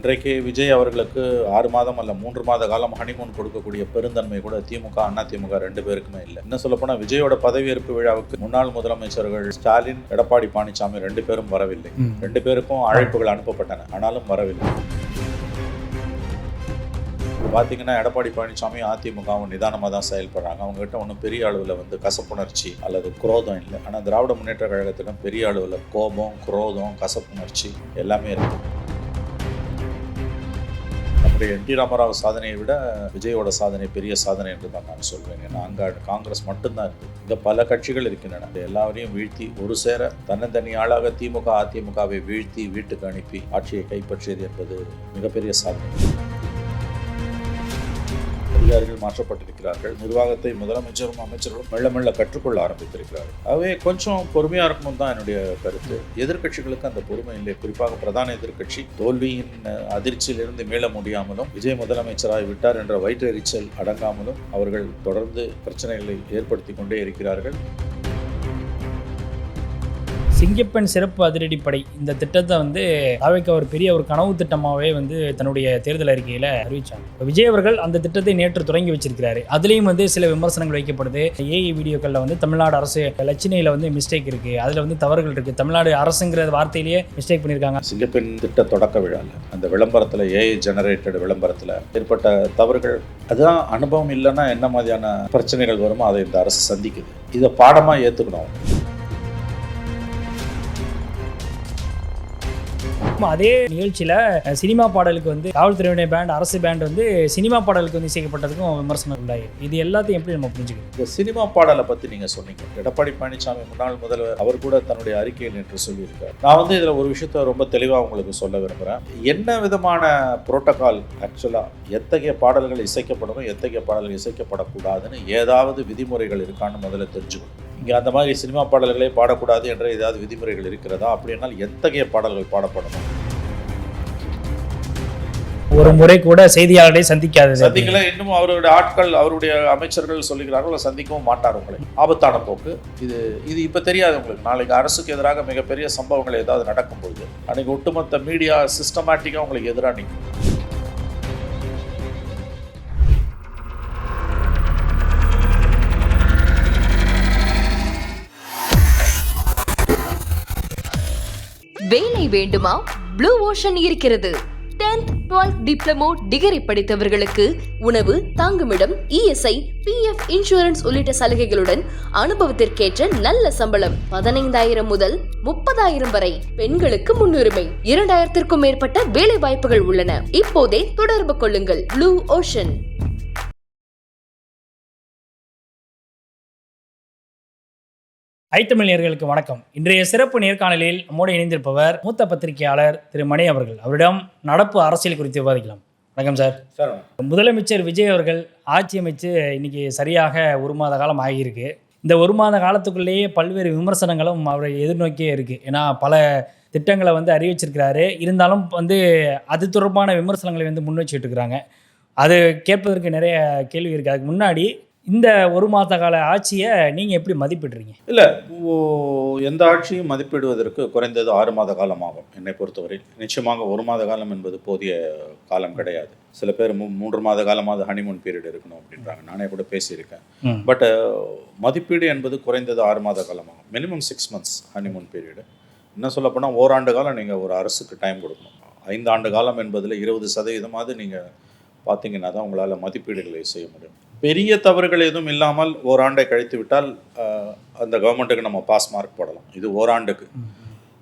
இன்றைக்கு விஜய் அவர்களுக்கு 6 மாதம் அல்ல 3 மாத காலம் ஹனிமூன் கொடுக்கக்கூடிய பெருந்தன்மை கூட திமுக அதிமுக 2 பேருக்குமே இல்லை. இன்னும் சொல்லப்போனா விஜயோட பதவியேற்பு விழாவுக்கு முன்னாள் முதலமைச்சர்கள் ஸ்டாலின், எடப்பாடி பழனிசாமி 2 பேரும் வரவில்லை. 2 பேருக்கும் அழைப்புகள் அனுப்பப்பட்டன, ஆனாலும் வரவில்லை. பார்த்தீங்கன்னா எடப்பாடி பழனிசாமி அதிமுகவும் நிதானமாக தான் செயல்படுறாங்க. அவங்ககிட்ட ஒன்றும் பெரிய அளவில் கசப்புணர்ச்சி அல்லது குரோதம் இல்லை. ஆனால் திராவிட முன்னேற்ற கழகத்திடம் பெரிய அளவில் கோபம், குரோதம், கசப்புணர்ச்சி எல்லாமே இருக்குது. நம்முடைய என் டி ராமராவ் சாதனையை விட விஜயோட சாதனை பெரிய சாதனை என்று தான் நான் சொல்வேன். ஏன்னா அங்கே காங்கிரஸ் மட்டும்தான் இருக்குது. இங்கே பல கட்சிகள் இருக்கின்றன. எல்லாரையும் வீழ்த்தி ஒரு சேர தன்னந்தனி ஆளாக திமுக அதிமுகவை வீழ்த்தி வீட்டுக்கு அனுப்பி ஆட்சியை கைப்பற்றியது என்பது மிகப்பெரிய சாதனை. அதிகாரிகள் மாற்றப்பட்டிருக்கிறார்கள். நிர்வாகத்தை முதலமைச்சரும் அமைச்சர்களும் மெல்ல மெல்ல கற்றுக்கொள்ள ஆரம்பித்திருக்கிறார்கள். ஆகவே கொஞ்சம் பொறுமையா இருக்கணும் தான் என்னுடைய கருத்து. எதிர்க்கட்சிகளுக்கு அந்த பொறுமை இல்லை. குறிப்பாக பிரதான எதிர்க்கட்சி தோல்வியின் அதிர்ச்சியிலிருந்து மீள முடியாமலும் விஜய் முதலமைச்சராகி விட்டார் என்ற வயிற்றெரிச்சல் அடங்காமலும் அவர்கள் தொடர்ந்து பிரச்சனைகளை ஏற்படுத்தி கொண்டே இருக்கிறார்கள். சிங்கப்பெண் சிறப்பு அதிரடிப்படை இந்த திட்டத்தை தாவேக்கா ஒரு பெரிய ஒரு கனவு திட்டமாகவே தன்னுடைய தேர்தல் அறிக்கையில் அறிவிச்சாங்க. விஜய் அவர்கள் அந்த திட்டத்தை நேற்று தொடங்கி வச்சிருக்கிறாரு. அதுலேயும் சில விமர்சனங்கள் வைக்கப்படுது. ஏஐ வீடியோக்களில் தமிழ்நாடு அரசு லட்சணையில் மிஸ்டேக் இருக்கு, அதில் தவறுகள் இருக்கு. தமிழ்நாடு அரசுங்கிற வார்த்தையிலேயே மிஸ்டேக் பண்ணியிருக்காங்க. சிங்கப்பெண் திட்ட தொடக்க விழாவில் அந்த விளம்பரத்தில் ஏஐ ஜெனரேட்டட் விளம்பரத்தில் ஏற்பட்ட தவறுகள், அதுதான் அனுபவம் இல்லைன்னா என்ன மாதிரியான பிரச்சனைகள் வருமோ அதை இந்த அரசு சந்திக்குது. இதை பாடமாக ஏற்றுக்கணும். அதே நிகழ்ச்சியில் சினிமா பாடலுக்கு காவல்துறையுடைய பேண்ட், அரசு பேண்ட் சினிமா பாடலுக்கு இசைக்கப்பட்டதுக்கும் விமர்சனம் உள்ளாயி. இது எல்லாத்தையும் எப்படி நம்ம புரிஞ்சுக்கணும்? இந்த சினிமா பாடலை பற்றி நீங்கள் சொன்னீங்க. எடப்பாடி பழனிசாமி முன்னாள் முதல்வர் அவர் கூட தன்னுடைய அறிக்கையில் என்று சொல்லியிருக்கார். நான் இதில் ஒரு விஷயத்தை ரொம்ப தெளிவாக உங்களுக்கு சொல்ல விரும்புகிறேன். என்ன விதமான புரோட்டோகால் ஆக்சுவலாக எத்தகைய பாடல்கள் இசைக்கப்படணும், எத்தகைய பாடல்கள் இசைக்கப்படக்கூடாதுன்னு ஏதாவது விதிமுறைகள் இருக்கான்னு முதல்ல தெரிஞ்சுக்கணும். இங்கே அந்த மாதிரி சினிமா பாடல்களே பாடக்கூடாது என்ற ஏதாவது விதிமுறைகள் இருக்கிறதா? அப்படின்னால் எத்தகைய பாடல்கள் பாடப்படணும்? ஒரு முறை கூட செய்தியாளர்களை சந்திக்கல. இன்னும் அவருடைய ஆட்கள், அவருடைய அமைச்சர்கள் சொல்லுகிறார்கள், சந்திக்கவும் மாட்டார். உங்களை ஆபத்தான போக்கு இது இப்போ தெரியாது உங்களுக்கு. நாளைக்கு அரசுக்கு எதிராக மிகப்பெரிய சம்பவங்கள் ஏதாவது நடக்கும்போது அன்றைக்கி ஒட்டுமொத்த மீடியா சிஸ்டமேட்டிக்காக உங்களுக்கு எதிராக நிற்கும். வேலை வேண்டுமா? ப்ளூ ஓஷன் இருக்கிறது. 10th 12th டிப்ளமோ டிகிரி படித்தவர்களுக்கு உணவு, தங்குமிடம், இஎஸ்ஐ, பிஎஃப் இன்சூரன்ஸ் உள்ளிட்ட சலுகைகளுடன் அனுபவத்திற்கேற்ற நல்ல சம்பளம் 15,000 முதல் 30,000 வரை. பெண்களுக்கு முன்னுரிமை. 2,000க்கும் மேற்பட்ட வேலை வாய்ப்புகள் உள்ளன. இப்போதே தொடர்பு கொள்ளுங்கள். Blue ocean. ஐத்தமிழ் நேயர்களுக்கு வணக்கம். இன்றைய சிறப்பு நேர்காணலில் நம்மோடு இணைந்திருப்பவர் மூத்த பத்திரிகையாளர் திரு மணி அவர்கள். அவரிடம் நடப்பு அரசியல் குறித்து விவாதிக்கலாம். வணக்கம் சார். சார், முதலமைச்சர் விஜய் அவர்கள் ஆட்சி அமைச்சு இன்னைக்கு சரியாக 1 மாத காலம் ஆகியிருக்கு. இந்த 1 மாத காலத்துக்குள்ளேயே பல்வேறு விமர்சனங்களும் அவரை எதிர்நோக்கியே இருக்குது. ஏன்னா பல திட்டங்களை அறிவிச்சிருக்கிறாரு. இருந்தாலும் அது தொடர்பான விமர்சனங்களை முன் வச்சுட்டு இருக்கிறாங்க. அது கேட்பதற்கு நிறைய கேள்வி இருக்குது. அதுக்கு முன்னாடி இந்த 1 மாத கால ஆட்சியை நீங்கள் எப்படி மதிப்பிடுறீங்க? இல்லை, எந்த ஆட்சியும் மதிப்பிடுவதற்கு குறைந்தது 6 மாத காலம் ஆகும் என்னை பொறுத்தவரை. நிச்சயமாக 1 மாத காலம் என்பது போதிய காலம் கிடையாது. சில பேர் 3 மாத காலமாவது ஹனிமூன் பீரியட் இருக்கணும் அப்படின்றாங்க. நானே கூட பேசியிருக்கேன். பட் மதிப்பீடு என்பது குறைந்தது 6 மாத காலம் ஆகும். Minimum 6 months honeymoon period. இன்னும் சொல்லப்போனால் ஓராண்டு காலம் நீங்கள் ஒரு அரசுக்கு டைம் கொடுக்கணும். 5 ஆண்டு காலம் என்பதில் 20% நீங்கள் பார்த்தீங்கன்னா தான் உங்களால் மதிப்பீடுகளை செய்ய முடியும். பெரிய தவறுகள் எதுவும் இல்லாமல் ஓராண்டை கழித்து விட்டால் அந்த கவர்மெண்ட்டுக்கு நம்ம பாஸ் மார்க் போடலாம். இது ஓராண்டுக்கு.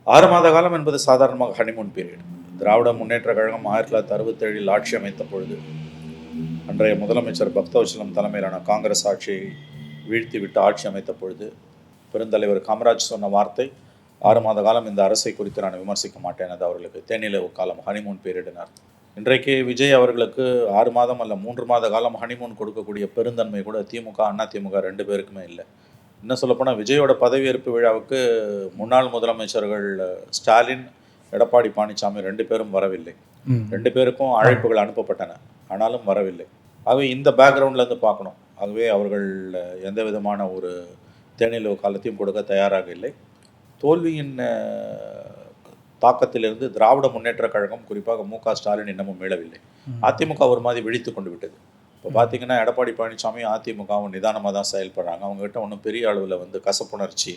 6 மாத காலம் என்பது சாதாரணமாக ஹனிமூன் பீரியட். திராவிட முன்னேற்ற கழகம் 1967 ஆட்சி அமைத்த பொழுது அன்றைய முதலமைச்சர் பக்தவச்சலம் தலைமையிலான காங்கிரஸ் ஆட்சியை வீழ்த்தி விட்டு ஆட்சி அமைத்த பொழுது பெருந்தலைவர் காமராஜ் சொன்ன வார்த்தை, 6 மாத காலம் இந்த அரசை குறித்து நான் விமர்சிக்க மாட்டேன், அது அவர்களுக்கு தேனிலவு காலம், ஹனிமூன் பீரியட்னார். இன்றைக்கு விஜய் அவர்களுக்கு 6 மாதம் அல்ல 3 மாத காலம் ஹனிமூன் கொடுக்கக்கூடிய பெருந்தன்மை கூட திமுக அதிமுக 2 பேருக்குமே இல்லை. இன்னும் சொல்லப்போனால் விஜயோட பதவியேற்பு விழாவுக்கு முன்னாள் முதலமைச்சர்கள் ஸ்டாலின், எடப்பாடி பழனிசாமி 2 பேரும் வரவில்லை. 2 பேருக்கும் அழைப்புகள் அனுப்பப்பட்டன, ஆனாலும் வரவில்லை. ஆகவே இந்த பேக்ரவுண்ட்லேருந்து பார்க்கணும். ஆகவே அவர்கள் எந்த விதமான ஒரு தேனிலவு காலத்தையும் கொடுக்க தயாராக இல்லை. தோல்வியின் தாக்கத்திலிருந்து திராவிட முன்னேற்ற கழகம், குறிப்பாக மு.க. ஸ்டாலின் இன்னமும் மீளவில்லை. அதிமுக ஒரு மாதிரி விழித்து கொண்டு விட்டது. இப்போ பார்த்தீங்கன்னா எடப்பாடி பழனிசாமி அதிமுகவும் நிதானமாக தான் செயல்படுறாங்க. அவங்ககிட்ட ஒன்றும் பெரிய அளவில் வந்து கசப்புணர்ச்சி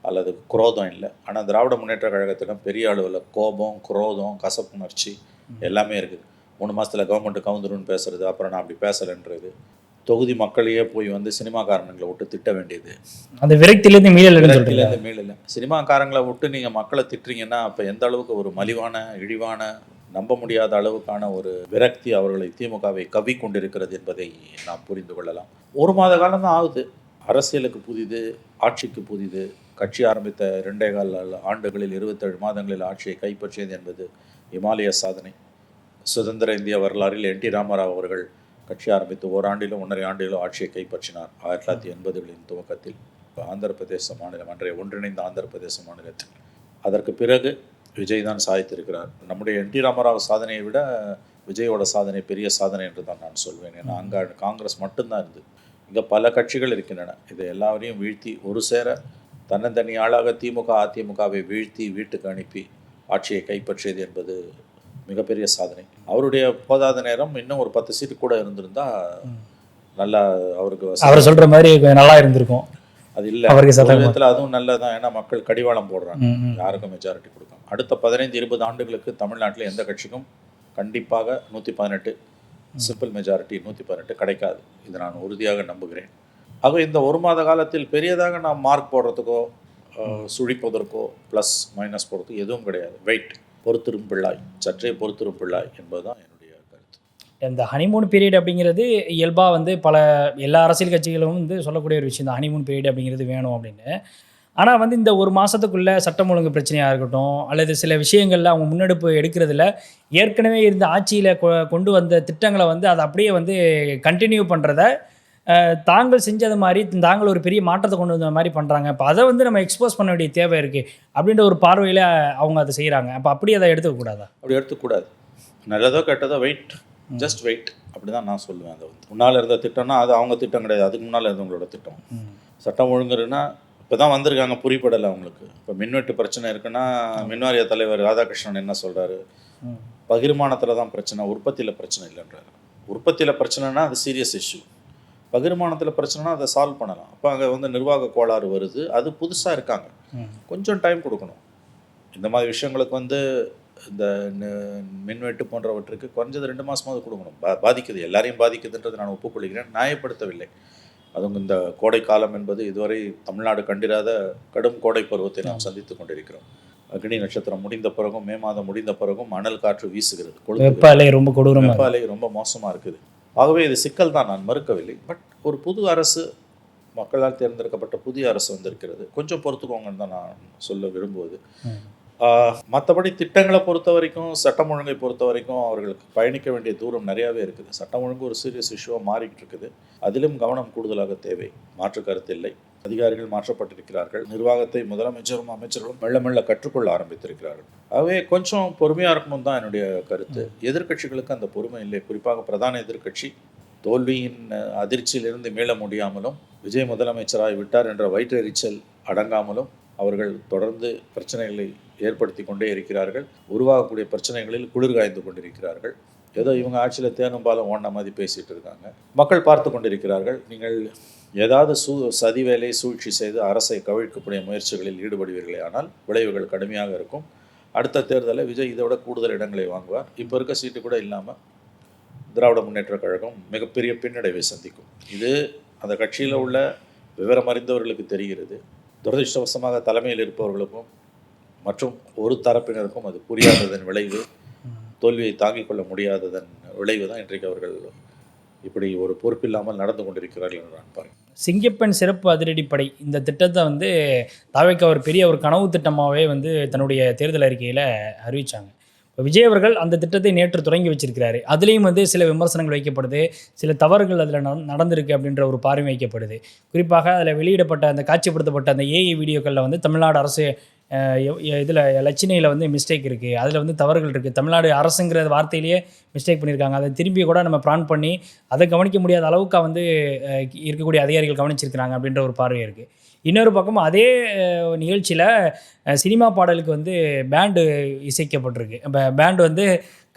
அல்லது குரோதம் இல்லை. ஆனால் திராவிட முன்னேற்ற கழகத்திடம் பெரிய அளவில் கோபம், குரோதம், கசப்புணர்ச்சி எல்லாமே இருக்குது. 3 மாதத்தில் கவர்மெண்ட்டு கவுந்துருன்னு பேசுறது, அப்புறம் நான் அப்படி பேசலைன்றது, தொகுதி மக்களையே போய் வந்து சினிமாக்காரங்களை விட்டு திட்ட வேண்டியது, அந்த விரக்தியிலேருந்து மீளலை. சினிமாக்காரங்களை விட்டு நீங்கள் மக்களை திட்டுறீங்கன்னா அப்போ எந்த அளவுக்கு ஒரு மலிவான, இழிவான, நம்ப முடியாத அளவுக்கான ஒரு விரக்தி அவர்களை, திமுகவை கவி கொண்டிருக்கிறது என்பதை நாம் புரிந்து கொள்ளலாம். 1 மாத காலம் தான் ஆகுது. அரசியலுக்கு புதிது, ஆட்சிக்கு புதிது. கட்சி ஆரம்பித்த 2.25 ஆண்டுகளில் 27 மாதங்களில் ஆட்சியை கைப்பற்றியது என்பது இமாலய சாதனை. சுதந்திர இந்திய வரலாறில் என்.டி. ராமராவ் அவர்கள் கட்சி ஆரம்பித்து ஓராண்டிலும் 1.5 ஆண்டிலும் ஆட்சியை கைப்பற்றினார் 1980களின் துவக்கத்தில் ஆந்திர பிரதேச மாநிலம், அன்றைய ஒன்றிணைந்த ஆந்திர பிரதேச மாநிலத்தில். அதற்கு பிறகு விஜய் தான் சாதித்திருக்கிறார். நம்முடைய என்.டி. ராமராவ் சாதனையை விட விஜயோட சாதனை பெரிய சாதனை என்று தான் நான் சொல்வேன். ஏன்னா அங்கே காங்கிரஸ் மட்டும்தான் இருந்தது, இங்கே பல கட்சிகள் இருக்கின்றன. இதை எல்லாரையும் வீழ்த்தி ஒரு சேர தன்னந்தனி ஆளாக திமுக அதிமுகவை வீழ்த்தி வீட்டுக்கு அனுப்பி ஆட்சியை கைப்பற்றியது என்பது மிகப்பெரிய சாதனை. அவருடைய போதாத நேரம் இன்னும் ஒரு 10 சீட்டு கூட இருந்திருந்தா நல்லா அவருக்கு அவர் சொல்ற மாதிரி நல்லா இருந்திருக்கும். அது இல்லை, விதத்தில் அதுவும் நல்லதான். ஏன்னா மக்கள் கடிவாளம் போடுறாங்க, யாருக்கும் மெஜாரிட்டி கொடுக்காங்க. அடுத்த 15-20 ஆண்டுகளுக்கு தமிழ்நாட்டில் எந்த கட்சிக்கும் கண்டிப்பாக 118 சிம்பிள் மெஜாரிட்டி 118 கிடைக்காது. இதை நான் உறுதியாக நம்புகிறேன். ஆக இந்த 1 மாத காலத்தில் பெரியதாக நாம் மார்க் போடுறதுக்கோ சுழிப்பதற்கோ ப்ளஸ் மைனஸ் போடுறதுக்கு எதுவும் கிடையாது. வெயிட், பொறுத்திரும் பிள்ளாய், சற்றே பொறுத்திரும் பிள்ளாய் என்பதுதான் என்னுடைய கருத்து. இந்த ஹனிமூன் பீரியட் அப்படிங்கிறது இயல்பாக வந்து எல்லா அரசியல் கட்சிகளும் வந்து சொல்லக்கூடிய ஒரு விஷயம் தான், ஹனிமூன் பீரியட் அப்படிங்கிறது வேணும் அப்படின்னு. ஆனால் வந்து இந்த 1 மாதத்துக்குள்ளே சட்டம் ஒழுங்கு பிரச்சனையாக இருக்கட்டும், அல்லது சில விஷயங்களில் அவங்க முன்னெடுப்பு எடுக்கிறதுல ஏற்கனவே இருந்த ஆட்சியில் கொண்டு வந்த திட்டங்களை வந்து அதை அப்படியே வந்து கண்டினியூ பண்ணுறத தாங்கள் செஞ்சது மாதிரி தாங்கள் ஒரு பெரிய மாற்றத்தை கொண்டு வந்த மாதிரி பண்ணுறாங்க. இப்போ அதை வந்து நம்ம எக்ஸ்போஸ் பண்ண வேண்டிய தேவை இருக்குது அப்படின்ற ஒரு பார்வையில் அவங்க அதை செய்கிறாங்க. அப்போ அப்படி அதை எடுத்துக்கூடாதா? அப்படி எடுத்துக்கூடாது. நல்லதோ கெட்டதோ வெயிட், ஜஸ்ட் வெயிட், அப்படி தான் நான் சொல்லுவேன். அதை வந்து முன்னால் இருந்த திட்டம்னா அது அவங்க திட்டம் கிடையாது, அதுக்கு முன்னால் இருந்தவங்களோட திட்டம். சட்டம் ஒழுங்குன்னா இப்போ தான் வந்திருக்காங்க, புரிப்படலை அவங்களுக்கு. இப்போ மின்வெட்டு பிரச்சனை இருக்குன்னா மின்வாரிய தலைவர் ராதாகிருஷ்ணன் என்ன சொல்கிறாரு, பகிர்மானத்தில் தான் பிரச்சனை, உற்பத்தியில் பிரச்சனை இல்லைன்றாரு. உற்பத்தியில் பிரச்சனைனா அது சீரியஸ் இஷ்யூ, பகிர்மானத்தில் பிரச்சனைனா அதை சால்வ் பண்ணலாம். அப்போ அங்கே வந்து நிர்வாக கோளாறு வருது, அது புதுசாக இருக்காங்க, கொஞ்சம் டைம் கொடுக்கணும். இந்த மாதிரி விஷயங்களுக்கு வந்து இந்த மின்வெட்டு போன்றவற்றுக்கு குறைஞ்சது 2 மாதமாவது கொடுக்கணும். பாதிக்குது, எல்லாரையும் பாதிக்குதுன்றது நான் ஒப்புக்கொள்கிறேன், நியாயப்படுத்தவில்லை. அதுவும் இந்த கோடை காலம் என்பது இதுவரை தமிழ்நாடு கண்டிராத கடும் கோடை பருவத்தை நாம் சந்தித்து கொண்டிருக்கிறோம். அக்னி நட்சத்திரம் முடிந்த பிறகும், மே மாதம் முடிந்த பிறகும் அனல் காற்று வீசுகிறது, வெப்ப ரொம்ப கொடூரம், வெப்ப அலை ரொம்ப மோசமாக இருக்குது. ஆகவே இது சிக்கல் தான், நான் மறுக்கவில்லை. பட் ஒரு புது அரசு, மக்களால் தேர்ந்தெடுக்கப்பட்ட புதிய அரசு வந்திருக்கிறது, கொஞ்சம் பொறுத்துக்கோங்கன்னு தான் நான் சொல்ல விரும்புவது. மற்றபடி திட்டங்களை பொறுத்த வரைக்கும், சட்டம் ஒழுங்கை பொறுத்த வரைக்கும் அவர்களுக்கு பயணிக்க வேண்டிய தூரம் நிறையாவே இருக்குது. சட்டம் ஒழுங்கு ஒரு சீரியஸ் இஷ்யூவாக மாறிக்கிட்டு இருக்குது, அதிலும் கவனம் கூடுதலாக தேவை, மாற்று கருத்து இல்லை. அதிகாரிகள் மாற்றப்பட்டிருக்கிறார்கள், நிர்வாகத்தை முதலமைச்சரும் அமைச்சர்களும் மெல்ல மெல்ல கற்றுக்கொள்ள ஆரம்பித்திருக்கிறார்கள். ஆகவே கொஞ்சம் பொறுமையாக இருக்கணும் தான் என்னுடைய கருத்து. எதிர்க்கட்சிகளுக்கு அந்த பொறுமை இல்லை. குறிப்பாக பிரதான எதிர்க்கட்சி தோல்வியின் அதிர்ச்சியிலிருந்து மீள முடியாமலும், விஜய் முதலமைச்சராகி விட்டார் என்ற வயிற்றெரிச்சல் அடங்காமலும் அவர்கள் தொடர்ந்து பிரச்சனைகளை ஏற்படுத்தி கொண்டே இருக்கிறார்கள். உருவாகக்கூடிய பிரச்சனைகளில் குளிர் காய்ந்து கொண்டிருக்கிறார்கள். ஏதோ இவங்க ஆட்சியில் தேனும் பாலம் ஓடின மாதிரி பேசிகிட்டு இருக்காங்க, மக்கள் பார்த்து கொண்டிருக்கிறார்கள். நீங்கள் ஏதாவது சதி வேலை சூழ்ச்சி செய்து அரசை கவிழ்க்கக்கூடிய முயற்சிகளில் ஈடுபடுவீர்களே ஆனால் விளைவுகள் கடுமையாக இருக்கும். அடுத்த தேர்தலில் விஜய் இதோட கூடுதல் இடங்களை வாங்குவார். இப்போ இருக்க சீட்டு கூட இல்லாமல் திராவிட முன்னேற்ற கழகம் மிகப்பெரிய பின்னடைவை சந்திக்கும். இது அந்த கட்சியில் உள்ள விவரம் அறிந்தவர்களுக்கு தெரிகிறது. துரதிருஷ்டவசமாக தலைமையில் இருப்பவர்களுக்கும் மற்றும் ஒரு தரப்பினருக்கும் அது புரியாததன் விளைவு, தோல்வியை தாங்கிக் கொள்ள முடியாததன் விளைவு தான் இன்றைக்கு அவர்கள் இப்படி ஒரு பொறுப்பில்லாமல் நடந்து கொண்டிருக்கிறார்கள் என்று நான் பார்க்கிறேன். சிங்கப்பெண் சிறப்பு அதிரடிப்படை இந்த திட்டத்தை வந்து தாவேக்கா ஒரு பெரிய ஒரு கனவு திட்டமாகவே வந்து தன்னுடைய தேர்தல் அறிக்கையில் அறிவித்தாங்க. இப்போ விஜய் அவர்கள் அந்த திட்டத்தை நேற்று தொடங்கி வச்சிருக்கிறாரு. அதுலேயும் வந்து சில விமர்சனங்கள் வைக்கப்படுது, சில தவறுகள் அதில் நடந்திருக்கு அப்படின்ற ஒரு பார்வை வைக்கப்படுது. குறிப்பாக அதில் வெளியிடப்பட்ட அந்த காட்சிப்படுத்தப்பட்ட அந்த ஏஐ வீடியோக்களில் வந்து தமிழ்நாடு அரசு இதில் லட்சணையில் வந்து மிஸ்டேக் இருக்குது, அதில் வந்து தவறுகள் இருக்குது, தமிழ்நாடு அரசுங்கிற வார்த்தையிலேயே மிஸ்டேக் பண்ணியிருக்காங்க. அதை திரும்பி கூட நம்ம ப்ரான் பண்ணி அதை கவனிக்க முடியாத அளவுக்கு வந்து இருக்கக்கூடிய அதிகாரிகள் கவனிச்சிருக்கிறாங்க அப்படின்ற ஒரு பார்வை இருக்குது. இன்னொரு பக்கம் அதே நிகழ்ச்சியில் சினிமா பாடலுக்கு வந்து பேண்டு இசைக்கப்பட்டிருக்கு. இப்போ பேண்டு வந்து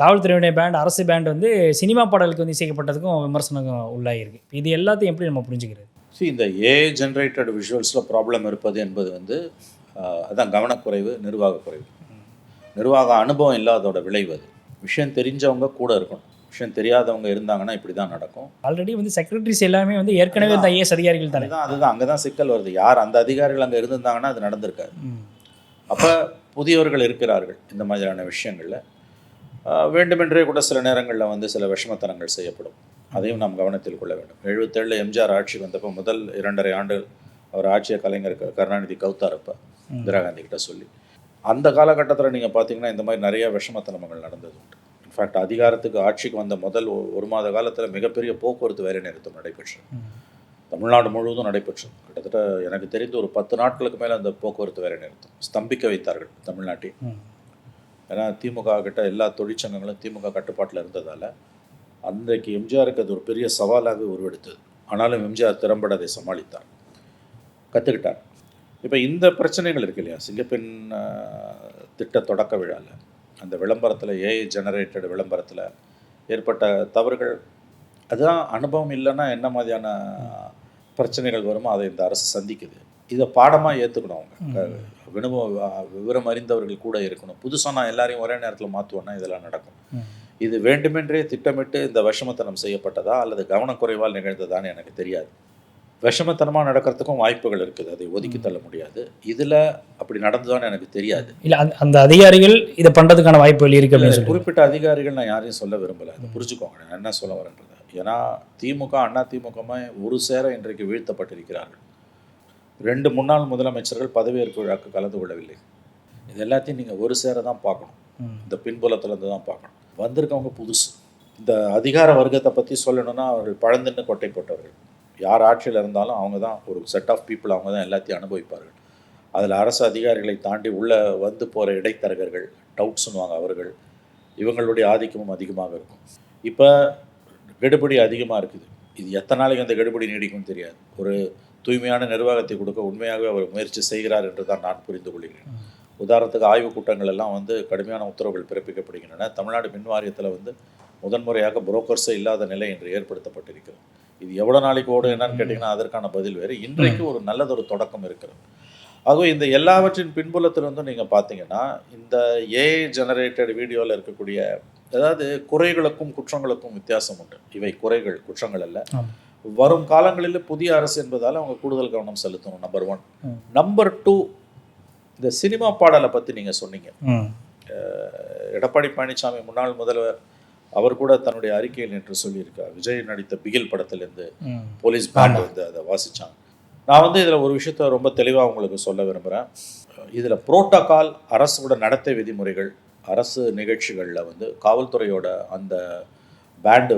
காவல்துறையுடைய பேண்ட், அரசு பேண்ட் வந்து சினிமா பாடலுக்கு வந்து இசைக்கப்பட்டதுக்கும் விமர்சனம் உள்ளாகிருக்கு. இது எல்லாத்தையும் எப்படி நம்ம புரிஞ்சுக்கிறது? இந்த ஏஐ ஜென்ரேட்டட் விஷுவல்ஸில் ப்ராப்ளம் இருப்பது என்பது வந்து அதான் கவனக்குறைவு, நிர்வாக குறைவு, நிர்வாக அனுபவம் இல்லாததோட விளைவு. அது விஷயம் தெரிஞ்சவங்க கூட இருக்கணும், விஷயம் தெரியாதவங்க இருந்தாங்கன்னா இப்படி தான் நடக்கும். ஆல்ரெடி வந்து செக்ரட்டரிஸ் எல்லாமே வந்து ஏற்கனவே இந்த ஐஏஎஸ் அதிகாரிகள் தானே. அதுதான் அங்கே தான் சிக்கல் வருது. யார் அந்த அதிகாரிகள் அங்கே இருந்திருந்தாங்கன்னா அது நடந்திருக்காது. அப்போ புதியவர்கள் இருக்கிறார்கள் இந்த மாதிரியான விஷயங்களில். வேண்டுமென்றே கூட சில நேரங்களில் வந்து சில விஷமத்தனங்கள் செய்யப்படும். அதையும் நாம் கவனத்தில் கொள்ள வேண்டும். 77 எம்ஜிஆர் ஆட்சி வந்தப்போ முதல் 2.5 ஆண்டு அவர் ஆட்சியை கலைஞர் கருணாநிதி கவுத்தாரப்ப இந்திரா காந்தி கிட்ட சொல்லி, அந்த காலகட்டத்தில் நீங்கள் பார்த்தீங்கன்னா இந்த மாதிரி நிறைய விஷமத்தனங்கள் நடந்தது உண்டு. இன்ஃபேக்ட் அதிகாரத்துக்கு ஆட்சிக்கு வந்த முதல் 1 மாத காலத்தில் மிகப்பெரிய போக்குவரத்து வேலை நிறுத்தம் நடைபெற்று தமிழ்நாடு முழுவதும் நடைபெற்று கிட்டத்தட்ட எனக்கு தெரிந்து ஒரு 10 நாட்களுக்கு மேலே அந்த போக்குவரத்து வேலை நிறுத்தம் ஸ்தம்பிக்க வைத்தார்கள் தமிழ்நாட்டை. ஏன்னா திமுக கிட்ட எல்லா தொழிற்சங்கங்களும் திமுக கட்டுப்பாட்டில் இருந்ததால் அன்றைக்கு எம்ஜிஆருக்கு அது ஒரு பெரிய சவாலாக உருவெடுத்தது. ஆனாலும் எம்ஜிஆர் திறம்பட அதை சமாளித்தார், கற்றுக்கிட்டார். இப்போ இந்த பிரச்சனைகள் இருக்கு இல்லையா, சிங்கப்பெண் திட்ட தொடக்க விழாவில் அந்த விளம்பரத்தில் ஏஐ ஜெனரேட்டட் விளம்பரத்தில் ஏற்பட்ட தவறுகள், அதுதான் அனுபவம் இல்லைன்னா என்ன மாதிரியான பிரச்சனைகள் வருமோ அதை இந்த அரசு சந்திக்குது. இதை பாடமாக ஏற்றுக்கணும். அவங்க விவரம் அறிந்தவர்கள் கூட இருக்கணும். புதுசாக நான் எல்லாரையும் ஒரே நேரத்தில் மாற்றுவேன்னா இதெல்லாம் நடக்கும். இது வேண்டுமென்றே திட்டமிட்டு இந்த விஷமத்தனம் செய்யப்பட்டதா அல்லது கவனக்குறைவால் நிகழ்ந்ததான்னு எனக்கு தெரியாது. விஷமத்தனமாக நடக்கிறதுக்கும் வாய்ப்புகள் இருக்குது, அதை ஒதுக்கி தள்ள முடியாது. இதில் அப்படி நடந்ததான்னு எனக்கு தெரியாது. இல்லை அந்த அதிகாரிகள் இதை பண்ணுறதுக்கான வாய்ப்புகள் இருக்குது அப்படின்னு குறிப்பிட்ட அதிகாரிகள் நான் யாரையும் சொல்ல விரும்பலை, அதை புரிஞ்சுக்கோங்க நான் என்ன சொல்ல வரேன்றது. ஏன்னா திமுக அண்ணா திமுகமாக ஒரு சேர இன்றைக்கு வீழ்த்தப்பட்டிருக்கிறார்கள். 2 முன்னாள் முதலமைச்சர்கள் பதவியேற்பு விழாக்கு கலந்து கொள்ளவில்லை. இது எல்லாத்தையும் நீங்கள் ஒரு சேர தான் பார்க்கணும், இந்த பின்புலத்திலேருந்து தான் பார்க்கணும். வந்திருக்கவங்க புதுசு. இந்த அதிகார வர்க்கத்தை பற்றி சொல்லணும்னா அவர்கள் பழந்தின்னு கொட்டை போட்டவர்கள். யார் ஆட்சியில் இருந்தாலும் அவங்க தான் ஒரு செட் ஆஃப் பீப்புள், அவங்க தான் எல்லாத்தையும் அனுபவிப்பார்கள். அதில் அரசு அதிகாரிகளை தாண்டி உள்ளே வந்து போகிற இடைத்தரகர்கள், டவுட்ஸுன்னுவாங்க அவர்கள், இவங்களுடைய ஆதிக்கமும் அதிகமாக இருக்கும். இப்போ கெடுபிடி அதிகமாக இருக்குது. இது எத்தனை நாளைக்கு அந்த கெடுபிடி நீடிக்கும்னு தெரியாது. ஒரு தூய்மையான நிர்வாகத்தை கொடுக்க உண்மையாகவே அவர் முயற்சி செய்கிறார் என்று தான் நான் புரிந்து கொள்கிறேன். உதாரணத்துக்கு ஆய்வுக் கூட்டங்கள் எல்லாம் வந்து கடுமையான உத்தரவுகள் பிறப்பிக்கப்படுகின்றன. தமிழ்நாடு மின் வாரியத்தில் வந்து முதன்முறையாக புரோக்கர்ஸே இல்லாத நிலை என்று ஏற்படுத்தப்பட்டிருக்கிறது. இது எவ்வளோ நாளைக்கு ஓடும் என்னன்னு கேட்டிங்கன்னா அதற்கான பதில் வேறு. இன்றைக்கு ஒரு நல்லதொரு தொடக்கம் இருக்கிறது. ஆகவே இந்த எல்லாவற்றின் பின்புலத்தில் வந்து நீங்கள் பார்த்தீங்கன்னா இந்த ஏஐ ஜெனரேட்டட் வீடியோவில் இருக்கக்கூடிய, அதாவது குறைகளுக்கும் குற்றங்களுக்கும் வித்தியாசம் உண்டு. இவை குறைகள், குற்றங்கள் அல்ல. வரும் காலங்களில் புதிய அரசு என்பதால் அவங்க கூடுதல் கவனம் செலுத்தணும், நம்பர் 1. நம்பர் 2, இந்த சினிமா பாடலை பற்றி நீங்கள் சொன்னீங்க. எடப்பாடி பழனிசாமி முன்னாள் முதல்வர் அவர் கூட தன்னுடைய அறிக்கையில் என்று சொல்லியிருக்கார், விஜய் நடித்த பிகில் படத்திலேருந்து போலீஸ் பேண்ட் வந்து அதை வாசித்தாங்க. நான் வந்து இதில் ஒரு விஷயத்த ரொம்ப தெளிவாக உங்களுக்கு சொல்ல விரும்புகிறேன். இதில் புரோட்டோகால், அரசோட நடத்தை விதிமுறைகள், அரசு நிகழ்ச்சிகளில் வந்து காவல்துறையோட அந்த பேண்டு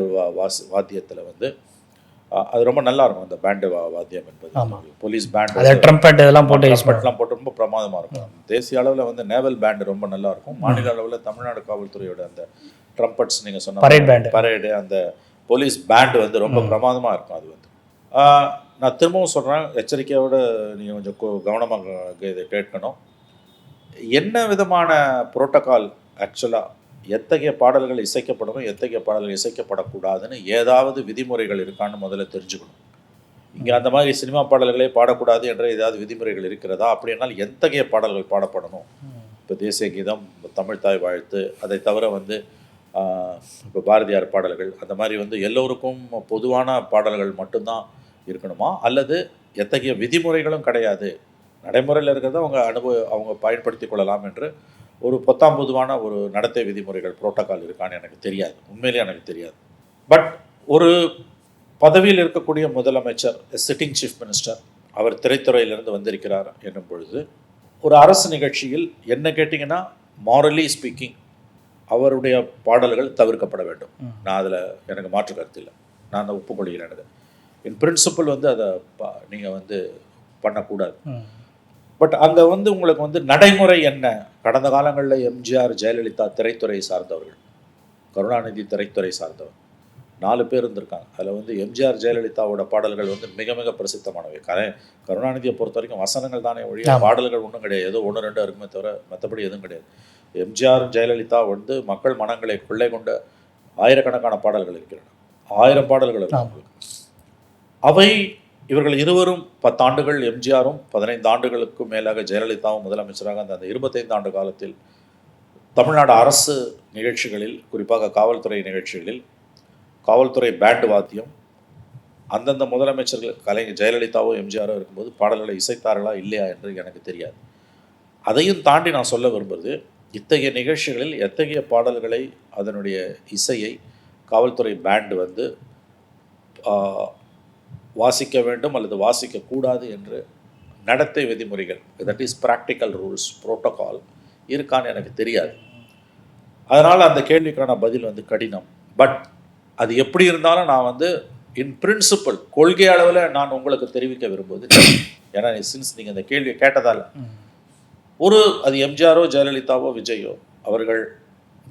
வாத்தியத்தில் வந்து அது ரொம்ப நல்லா இருக்கும். அந்த பேண்டு வாத்தியம் என்பது போலீஸ் பேண்டு, ட்ரம்பெட் இதெல்லாம் போட்டு ரொம்ப பிரமாதமாக இருக்கும். தேசிய அளவில் வந்து நேவல் பேண்டு ரொம்ப நல்லா இருக்கும். மாநில அளவில் தமிழ்நாடு காவல்துறையோட அந்த ட்ரம்பட்ஸ் நீங்கள் சொன்ன பரேடு, அந்த போலீஸ் பேண்டு வந்து ரொம்ப பிரமாதமாக இருக்கும். அது வந்து நான் திரும்பவும் சொல்கிறேன், எச்சரிக்கையோடு நீங்கள் கொஞ்சம் கவனமாக இதை கேட்கணும். என்ன விதமான புரோட்டோகால் ஆக்சுவலாக எத்தகைய பாடல்கள் இசைக்கப்படணும், எத்தகைய பாடல்கள் இசைக்கப்படக்கூடாதுன்னு ஏதாவது விதிமுறைகள் இருக்கான்னு முதல்ல தெரிஞ்சுக்கணும். இங்கே அந்த மாதிரி சினிமா பாடல்களே பாடக்கூடாது என்ற ஏதாவது விதிமுறைகள் இருக்கிறதா? அப்படின்னால் எத்தகைய பாடல்கள் பாடப்படணும்? இப்போ தேசிய கீதம், தமிழ் தாய் வாழ்த்து, அதை தவிர வந்து இப்போ பாரதியார் பாடல்கள், அந்த மாதிரி வந்து எல்லோருக்கும் பொதுவான பாடல்கள் மட்டும்தான் இருக்கணுமா? அல்லது எத்தகைய விதிமுறைகளும் கிடையாது, நடைமுறையில் இருக்கிறத அவங்க பயன்படுத்தி கொள்ளலாம் என்று ஒரு பொத்தாம்பொதுவான ஒரு நடத்தை விதிமுறைகள் புரோட்டோகால் இருக்கான்னு எனக்கு தெரியாது, உண்மையிலே எனக்கு தெரியாது. பட் ஒரு பதவியில் இருக்கக்கூடிய முதலமைச்சர், சிட்டிங் சீஃப் மினிஸ்டர், அவர் திரைத்துறையிலிருந்து வந்திருக்கிறார் என்னும் பொழுது ஒரு அரசு நிகழ்ச்சியில் என்ன கேட்டிங்கன்னா மாரலி ஸ்பீக்கிங் அவருடைய பாடல்கள் தவிர்க்கப்பட வேண்டும். நான் அதில் எனக்கு மாற்று கருத்து இல்லை, நான் அதை ஒப்புக்கொள்கிறேன். அது இன் பிரின்சிபல் வந்து அதை நீங்கள் வந்து பண்ணக்கூடாது. பட் அங்கே வந்து உங்களுக்கு வந்து நடைமுறை என்ன? கடந்த காலங்களில் எம்ஜிஆர், ஜெயலலிதா திரைத்துறை சார்ந்தவர்கள், கருணாநிதி திரைத்துறை சார்ந்தவர், 4 பேர் இருந்திருக்காங்க. அதில் வந்து எம்ஜிஆர் ஜெயலலிதாவோட பாடல்கள் வந்து மிக மிக பிரசித்தமானவை. கருணாநிதியை பொறுத்த வரைக்கும் வசனங்கள் தானே ஒழிய பாடல்கள் ஒன்றும் கிடையாது. ஏதோ 1-2 இருக்குமே தவிர மற்றபடி எதுவும் கிடையாது. எம்ஜிஆர் ஜெயலலிதா வந்து மக்கள் மனங்களை கொள்ளை கொண்ட ஆயிரக்கணக்கான பாடல்கள் இருக்கின்றன. 1000 பாடல்கள் இருக்கு. அவை இவர்கள் இருவரும் 10 ஆண்டுகள், எம்ஜிஆரும் 15 ஆண்டுகளுக்கும் மேலாக ஜெயலலிதாவும் முதலமைச்சராக அந்த 25 ஆண்டு காலத்தில் தமிழ்நாடு அரசு நிகழ்ச்சிகளில், குறிப்பாக காவல்துறை நிகழ்ச்சிகளில் காவல்துறை பேண்ட் வாத்தியம் அந்தந்த முதலமைச்சர்கள் கலைஞர் ஜெயலலிதாவோ எம்ஜிஆரோ இருக்கும்போது பாடல்களை இசைத்தார்களா இல்லையா என்று எனக்கு தெரியாது. அதையும் தாண்டி நான் சொல்ல விரும்புவது, இத்தகைய நிகழ்ச்சிகளில் எத்தகைய பாடல்களை அதனுடைய இசையை காவல்துறை பேண்ட் வந்து வாசிக்க வேண்டும் அல்லது வாசிக்கக்கூடாது என்று நடத்தை விதிமுறைகள், that is practical rules, protocol இருக்கான்னு எனக்கு தெரியாது. அதனால் அந்த கேள்விக்கான பதில் வந்து கடினம். பட் அது எப்படி இருந்தாலும் நான் வந்து இன் பிரின்சிபல், கொள்கை அளவில் நான் உங்களுக்கு தெரிவிக்க விரும்புவது, ஏன்னா சின்ஸ் நீங்கள் இந்த கேள்வியை கேட்டதால், அது எம்ஜிஆரோ ஜெயலலிதாவோ விஜயோ அவர்கள்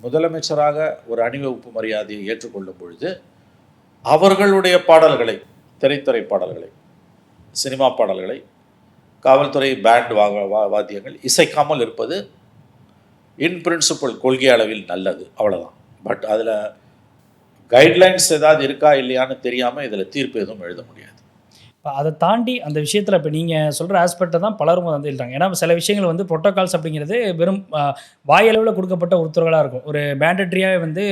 முதலமைச்சராக ஒரு அணிவகுப்பு மரியாதையை ஏற்றுக்கொள்ளும் பொழுது அவர்களுடைய பாடல்களை, திரைத்துறை பாடல்களை, சினிமா பாடல்களை காவல்துறை பேண்ட் வாத்தியங்கள் இசைக்காமல் இருப்பது இன் பிரின்சிபல் கொள்கை அளவில் நல்லது, அவ்வளோதான். பட் அதில் கைட்லைன்ஸ் ஏதாவது இருக்கா இல்லையான்னு தெரியாமல் இதில் தீர்ப்பு எதுவும் எழுத முடியாது. இப்போ அதை தாண்டி அந்த விஷயத்தில் இப்போ நீங்கள் சொல்கிற ஆஸ்பெக்டை தான் பலரும் வந்து எழுதுறாங்க. ஏன்னா சில விஷயங்கள் வந்து புரோட்டோகால்ஸ் அப்படிங்கிறது வெறும் வாயளவில் கொடுக்கப்பட்ட உத்தரவுகளாக இருக்கும். ஒரு மேண்டட்ரியாக வந்து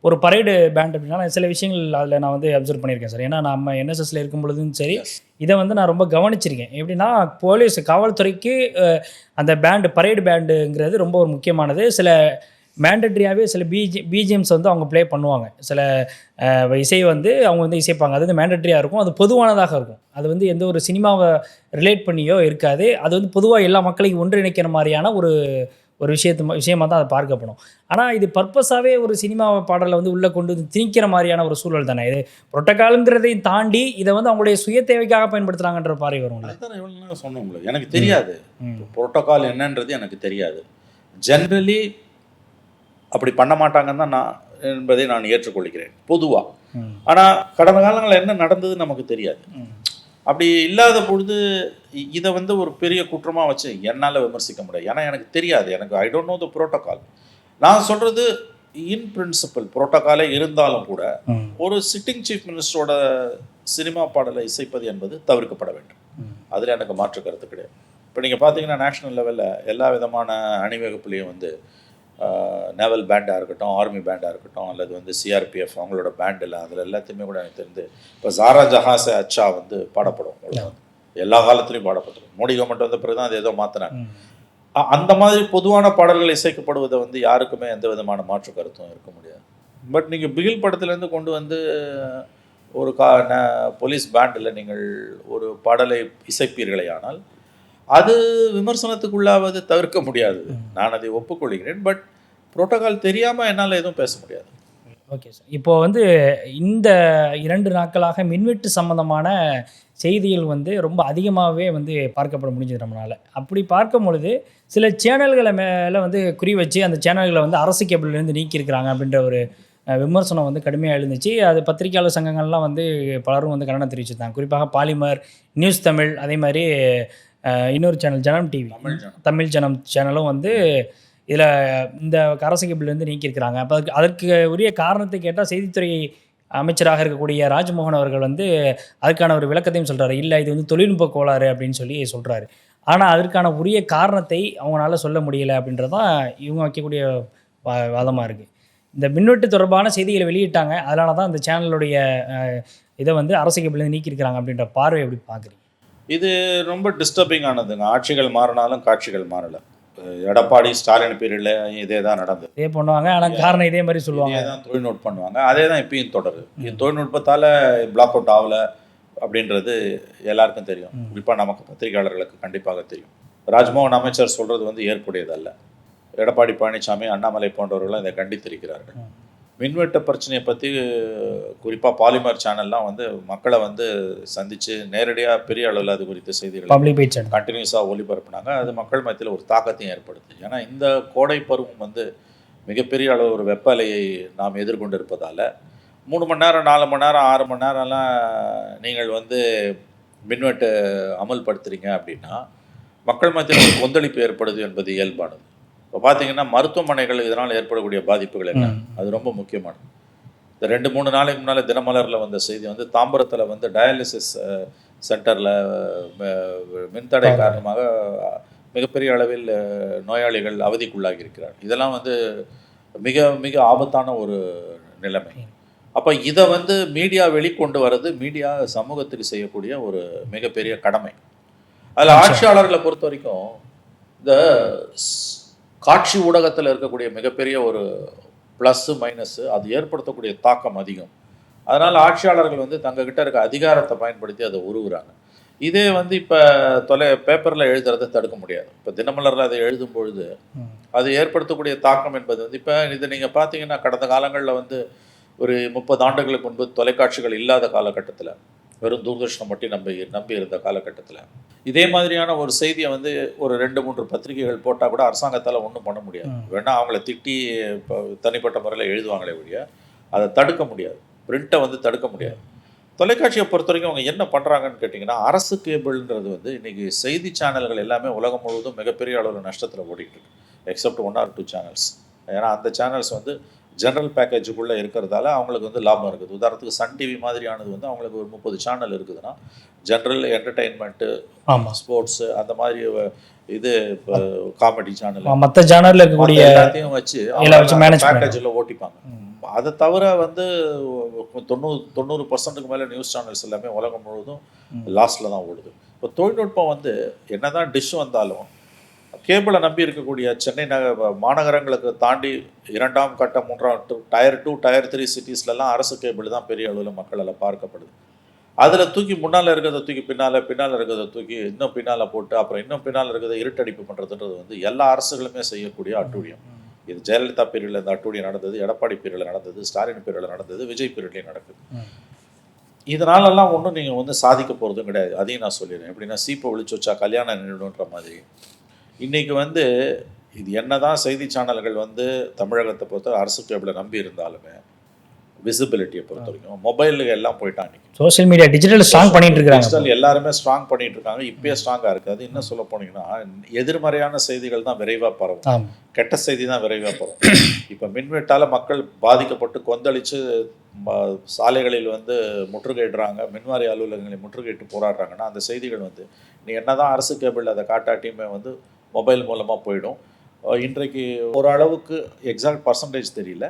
ஒரு பரேடு பேண்ட் அப்படின்னா சில விஷயங்கள் அதில் நான் வந்து அப்சர்வ் பண்ணியிருக்கேன் சார். ஏன்னா நம்ம என்எஸ்எஸ்ல இருக்கும் பொழுதும் சரி, இதை வந்து நான் ரொம்ப கவனிச்சிருக்கேன். எப்படின்னா போலீஸ் காவல்துறைக்கு அந்த பேண்டு, பரேடு பேண்டுங்கிறது ரொம்ப ஒரு முக்கியமானது. சில மேண்டட்ரியாகவே சில பிஜிஎம்ஸ் வந்து அவங்க ப்ளே பண்ணுவாங்க. சில இசை வந்து அவங்க வந்து இசைப்பாங்க. அது வந்து மேண்டட்ரியாக இருக்கும். அது பொதுவானதாக இருக்கும். அது வந்து எந்த ஒரு சினிமாவை ரிலேட் பண்ணியோ இருக்காது. அது வந்து பொதுவாக எல்லா மக்களையும் ஒன்றிணைக்கிற மாதிரியான ஒரு விஷயமாக தான் அதை பார்க்கப்படும். ஆனால் இது பர்பஸாகவே ஒரு சினிமா பாடலை வந்து உள்ளே கொண்டு வந்து திணிக்கிற மாதிரியான ஒரு சூழல் தானே இது. புரோட்டோகாலுங்கிறதையும் தாண்டி இதை வந்து அவங்களுடைய சுய தேவைக்காக பயன்படுத்துகிறாங்கன்ற பார்வை வரும். அதுதான் எவ்வளோ சொன்னோம் உங்களுக்கு, எனக்கு தெரியாது புரோட்டோகால் என்னன்றது எனக்கு தெரியாது. ஜென்ரலி அப்படி பண்ண மாட்டாங்கன்னு தான் நான் என்பதை நான் ஏற்றுக்கொள்கிறேன் பொதுவாக. ஆனால் கடந்த காலங்களில் என்ன நடந்ததுன்னு நமக்கு தெரியாது. அப்படி இல்லாத பொழுது இதை வந்து ஒரு பெரிய குற்றமாக வச்சு என்னால் விமர்சிக்க முடியாது. ஏன்னா எனக்கு தெரியாது, எனக்கு I don't know the protocol. நான் சொல்கிறது இன் பிரின்சிபல் புரோட்டோகாலே இருந்தாலும் கூட ஒரு சிட்டிங் சீஃப் மினிஸ்டரோட சினிமா பாடலை இசைப்பது என்பது தவிர்க்கப்பட வேண்டும். அதில் எனக்கு மாற்று கருத்து கிடையாது. இப்போ நீங்கள் பார்த்தீங்கன்னா நேஷ்னல் லெவலில் எல்லா விதமான அணிவகுப்புலேயும் வந்து நேவல் பேண்டாக இருக்கட்டும், ஆர்மி பேண்டாக இருக்கட்டும், அல்லது வந்து சிஆர்பிஎஃப் அவங்களோட பேண்டில், அதில் எல்லாத்தையுமே கூட எனக்கு தெரிந்து இப்போ ஜாரா ஜஹாஸே அச்சா வந்து பாடப்படும். எல்லா காலத்துலேயும் பாடப்பட்டிருக்கும். மோடி கவர்மெண்ட் வந்த பிறகு தான் அது ஏதோ மாற்றினாங்க. அந்த மாதிரி பொதுவான பாடல்கள் இசைக்கப்படுவதை வந்து யாருக்குமே எந்த விதமான மாற்று கருத்தும் இருக்க முடியாது. பட் நீங்கள் பிகில் படத்துலேருந்து கொண்டு வந்து ஒரு போலீஸ் பேண்டில் நீங்கள் ஒரு பாடலை இசைப்பீர்களே ஆனால் அது விமர்சனத்துக்குள்ளாவது தவிர்க்க முடியாது. நான் அதை ஒப்புக்கொள்கிறேன். பட் புரோட்டோகால் தெரியாமல் என்னால் எதுவும் பேச முடியாது. Okay sir. இப்போது வந்து இந்த 2 நாட்களாக மின்வெட்டு சம்மந்தமான செய்திகள் வந்து ரொம்ப அதிகமாகவே வந்து பார்க்கப்பட முடிஞ்சது நம்மளால். அப்படி பார்க்கும் பொழுது சில சேனல்களை மேலே வந்து குறி வச்சு அந்த சேனல்களை வந்து அரசு கேபிள்லேருந்து நீக்கியிருக்கிறாங்க அப்படின்ற ஒரு விமர்சனம் வந்து கடுமையாக எழுந்துச்சு. அது பத்திரிகையாளர் சங்கங்கள்லாம் வந்து பலரும் வந்து கண்டனம் தெரிவிச்சிருந்தாங்க. குறிப்பாக பாலிமர், நியூஸ் தமிழ், அதே மாதிரி இன்னொரு சேனல் ஜனம் டிவி, தமிழ் ஜனம் சேனலும் வந்து இதில் இந்த அரசு கேபிள்லேருந்து நீக்கியிருக்கிறாங்க. அப்போ அதற்கு உரிய காரணத்தை கேட்டால் செய்தித்துறை அமைச்சராக இருக்கக்கூடிய ராஜ்மோகன் அவர்கள் வந்து அதுக்கான ஒரு விளக்கத்தையும் சொல்கிறாரு. இல்லை, இது வந்து தொழில்நுட்ப கோளாறு அப்படின்னு சொல்லி சொல்கிறாரு. ஆனால் அதற்கான உரிய காரணத்தை அவங்களால சொல்ல முடியலை அப்படின்றது தான் இவங்க வைக்கக்கூடிய வாதமாக இருக்குது. இந்த மின்வெட்டு தொடர்பான செய்திகளை வெளியிட்டாங்க, அதனால தான் இந்த சேனலுடைய இதை வந்து அரசு கேபிள்லேருந்து நீக்கியிருக்கிறாங்க அப்படின்ற பார்வை எப்படி பார்க்குறீங்க? இது ரொம்ப டிஸ்டர்பிங் ஆனதுங்க. ஆட்சிகள் மாறினாலும் காட்சிகள் மாறலை. எடப்பாடி ஸ்டாலின் பீரியடில் இதே தான் நடந்தது. இதே பண்ணுவாங்க, ஆனால் காரணம் இதே மாதிரி சொல்லுவாங்க. இதே தான் தொழில்நுட்பம் பண்ணுவாங்க. அதே தான் இப்பயும் தொடருது. இது தொழில்நுட்பத்தால் பிளாக் அவுட் ஆகலை அப்படின்றது எல்லாருக்கும் தெரியும். குறிப்பாக நமக்கு பத்திரிகையாளர்களுக்கு கண்டிப்பாக தெரியும். ராஜ்மோகன் அமைச்சர் சொல்கிறது வந்து ஏற்புடையதல்ல. எடப்பாடி பழனிசாமி, அண்ணாமலை போன்றவர்களும் இதை கண்டித்திருக்கிறார்கள். மின்வெட்டு பிரச்சனையை பற்றி குறிப்பாக பாலிமர் சேனல்லாம் வந்து மக்களை வந்து சந்தித்து நேரடியாக பெரிய அளவில் அது குறித்த செய்திகள் கண்டினியூஸாக ஒளிபரப்புனாங்க. அது மக்கள் மத்தியில் ஒரு தாக்கத்தையும் ஏற்படுத்து. ஏன்னா இந்த கோடை பருவம் வந்து மிகப்பெரிய அளவு ஒரு வெப்ப அலையை நாம் எதிர்கொண்டு இருப்பதால் 3 மணி நேரம் 4 மணி நேரம் 6 மணி நேரம்லாம் நீங்கள் வந்து மின்வெட்டு அமல்படுத்துகிறீங்க அப்படின்னா மக்கள் மத்தியில் ஒரு கொந்தளிப்பு ஏற்படுது என்பது இயல்பானது. இப்போ பார்த்தீங்கன்னா மருத்துவமனைகள் இதனால் ஏற்படக்கூடிய பாதிப்புகள் என்ன, அது ரொம்ப முக்கியமானது. இந்த 2-3 நாளைக்கு முன்னால் தினமலரில் வந்த செய்தி வந்து தாம்பரத்தில் வந்து டயாலிசிஸ் சென்டரில் மின்தடை காரணமாக மிகப்பெரிய அளவில் நோயாளிகள் அவதிக்குள்ளாகி இருக்கிறார். இதெல்லாம் வந்து மிக மிக ஆபத்தான ஒரு நிலைமை. அப்போ இதை வந்து மீடியா வெளிக்கொண்டு வர்றது மீடியா சமூகத்துக்கு செய்யக்கூடிய ஒரு மிகப்பெரிய கடமை. அதில் ஆட்சியாளர்களை பொறுத்த வரைக்கும் இந்த காட்சி ஊடகத்தில் இருக்கக்கூடிய மிகப்பெரிய ஒரு ப்ளஸ்ஸு மைனஸ்ஸு அது ஏற்படுத்தக்கூடிய தாக்கம் அதிகம். அதனால் ஆட்சியாளர்கள் வந்து தங்ககிட்ட இருக்க அதிகாரத்தை பயன்படுத்தி அதை உருவுறாங்க. இதே வந்து இப்போ பேப்பரில் எழுதுறதை தடுக்க முடியாது. இப்போ தினமலரில் அதை எழுதும் பொழுது அது ஏற்படுத்தக்கூடிய தாக்கம் என்பது வந்து இப்போ இதை நீங்கள் பார்த்தீங்கன்னா கடந்த காலங்களில் வந்து ஒரு 30 ஆண்டுகளுக்கு முன்பு தொலைக்காட்சிகள் இல்லாத காலகட்டத்தில் வெறும் தூர்தர்ஷனம் மட்டும் நம்பி இருந்த காலகட்டத்தில் இதே மாதிரியான ஒரு செய்தியை வந்து ஒரு 2-3 பத்திரிகைகள் போட்டால் கூட அரசாங்கத்தால் ஒன்றும் பண்ண முடியாது. வேணால் அவங்கள திட்டி இப்போ தனிப்பட்ட முறையில் எழுதுவாங்களே ஒழிய அதை தடுக்க முடியாது. பிரிண்ட்டை வந்து தடுக்க முடியாது. தொலைக்காட்சியை பொறுத்த வரைக்கும் அவங்க என்ன பண்ணுறாங்கன்னு கேட்டிங்கன்னா, அரசு கேபிள்ன்றது வந்து இன்றைக்கி செய்தி சேனல்கள் எல்லாமே உலகம் முழுவதும் மிகப்பெரிய அளவில் நஷ்டத்தில் ஓடிட்டு இருக்கு, எக்ஸப்ட் 1 or 2 சேனல்ஸ். ஏன்னா அந்த சேனல்ஸ் வந்து ஜென்ரல் பேக்கேஜுக்குள்ளே இருக்கிறதால அவங்களுக்கு வந்து லாபம் இருக்குது. உதாரணத்துக்கு சன் டிவி மாதிரியானது வந்து அவங்களுக்கு ஒரு 30 சேனல் இருக்குதுன்னா ஜென்ரல் என்டர்டெயின்மெண்ட்டு, ஸ்போர்ட்ஸு, அந்த மாதிரி இது இப்போ காமெடி சேனல், மற்ற சேனலில் இருக்கக்கூடிய எல்லாத்தையும் வச்சு பேக்கேஜில் ஓட்டிப்பாங்க. அதை தவிர வந்து 90% மேலே நியூஸ் சேனல்ஸ் எல்லாமே உலகம் முழுவதும் லாஸ்ட்டில் தான் ஓடுது. இப்போ தொழில்நுட்பம் வந்து என்ன தான் டிஷ் வந்தாலும் கேபிளை நம்பி இருக்கக்கூடிய சென்னை மாநகரங்களுக்கு தாண்டி 2ஆம் கட்ட 3ஆம் டயர் 2 டயர் 3 சிட்டிஸ்லலாம் அரசு கேபிள் தான் பெரிய அளவில் மக்களால் பார்க்கப்படுது. அதில் தூக்கி முன்னால் இருக்கிறத தூக்கி பின்னால் இருக்கிறத தூக்கி இன்னும் பின்னால் போட்டு அப்புறம் இன்னும் பின்னால் இருக்கிறத இருட்டடிப்பு பண்ணுறதுன்றது வந்து எல்லா அரசுகளுமே செய்யக்கூடிய அட்டூழியம். இது ஜெயலலிதா பீரியடில் இந்த அட்டூழியம் நடந்தது, எடப்பாடி பீரியடில் நடந்தது, ஸ்டாலின் பீரியடில் நடந்தது, விஜய் பீரியட்லேயும் நடக்குது. இதனாலெல்லாம் ஒன்றும் நீங்கள் வந்து சாதிக்க போகிறதும் கிடையாது. அதையும் நான் சொல்லிடுறேன். எப்படின்னா சீப்பை ஒழிச்சு வச்சா கல்யாணம் நின்றுன்ற மாதிரி இன்றைக்கி வந்து இது என்ன தான் செய்தி சேனல்கள் வந்து தமிழகத்தை பொறுத்த அரசு கேபிளை நம்பி இருந்தாலுமே விசிபிலிட்டியை பொறுத்த வரைக்கும் மொபைலுக்கு எல்லாம் போயிட்டாங்க. சோஷியல் மீடியா டிஜிட்டல் ஸ்ட்ராங் பண்ணிட்டு இருக்காங்க. டிஜிட்டல் எல்லாருமே ஸ்ட்ராங் பண்ணிட்டு இருக்காங்க. இப்பயே ஸ்ட்ராங்காக இருக்குது. அது இன்னும் சொல்ல போனீங்கன்னா எதிர்மறையான செய்திகள் தான் விரைவாக பரவும், கெட்ட செய்தி தான் விரைவாக பரவும். இப்போ மின்வெட்டால் மக்கள் பாதிக்கப்பட்டு கொந்தளித்து சாலைகளில் வந்து முற்றுகையிடுறாங்க, மின்வாரி அலுவலகங்களை முற்றுகையிட்டு போராடுறாங்கன்னா அந்த செய்திகள் வந்து நீ என்ன தான் அரசு கேபிள் அதை காட்டாட்டியுமே வந்து மொபைல் மூலமாக போயிடும். இன்றைக்கு ஓரளவுக்கு எக்ஸாக்ட் பர்சன்டேஜ் தெரியல,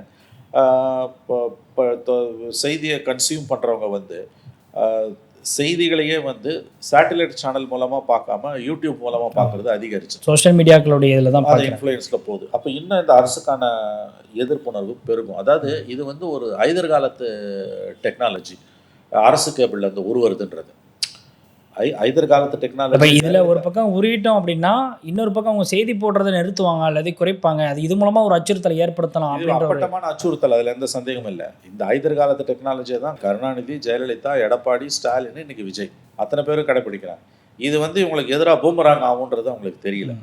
செய்தியை கன்சியூம் பண்ணுறவங்க வந்து செய்திகளையே வந்து சேட்டலைட் சேனல் மூலமாக பார்க்காம யூடியூப் மூலமாக பார்க்குறது அதிகரிச்சு சோஷியல் மீடியாக்களுடைய இதில் தான் அது இன்ஃப்ளூயன்ஸில் போகுது. அப்போ இன்னும் இந்த அரசுக்கான எதிர்ப்புணர்வு பெருகும். அதாவது இது வந்து ஒரு ஐதர்காலத்து டெக்னாலஜி அரசு கேபிளில் வந்து உருவருதுன்றது ஐதர்காலத்து டெக்னாலஜி. இதில் ஒரு பக்கம் உருவிட்டோம் அப்படின்னா இன்னொரு பக்கம் அவங்க செய்தி போடுறதை நிறுத்துவாங்க அல்லது குறைப்பாங்க. அது இது மூலமாக ஒரு அச்சுறுத்தலை ஏற்படுத்தலாம். அப்பட்டமான அச்சுறுத்தல், அதில் எந்த சந்தேகமும் இல்லை. இந்த ஐதர்காலத்து டெக்னாலஜியை தான் கருணாநிதி, ஜெயலலிதா, எடப்பாடி, ஸ்டாலின், இன்னைக்கு விஜய் அத்தனை பேரும் கடைப்பிடிக்கிறாங்க. இது வந்து இவங்களுக்கு எதிராக பூமராங் ஆகுன்றது அவங்களுக்கு தெரியல.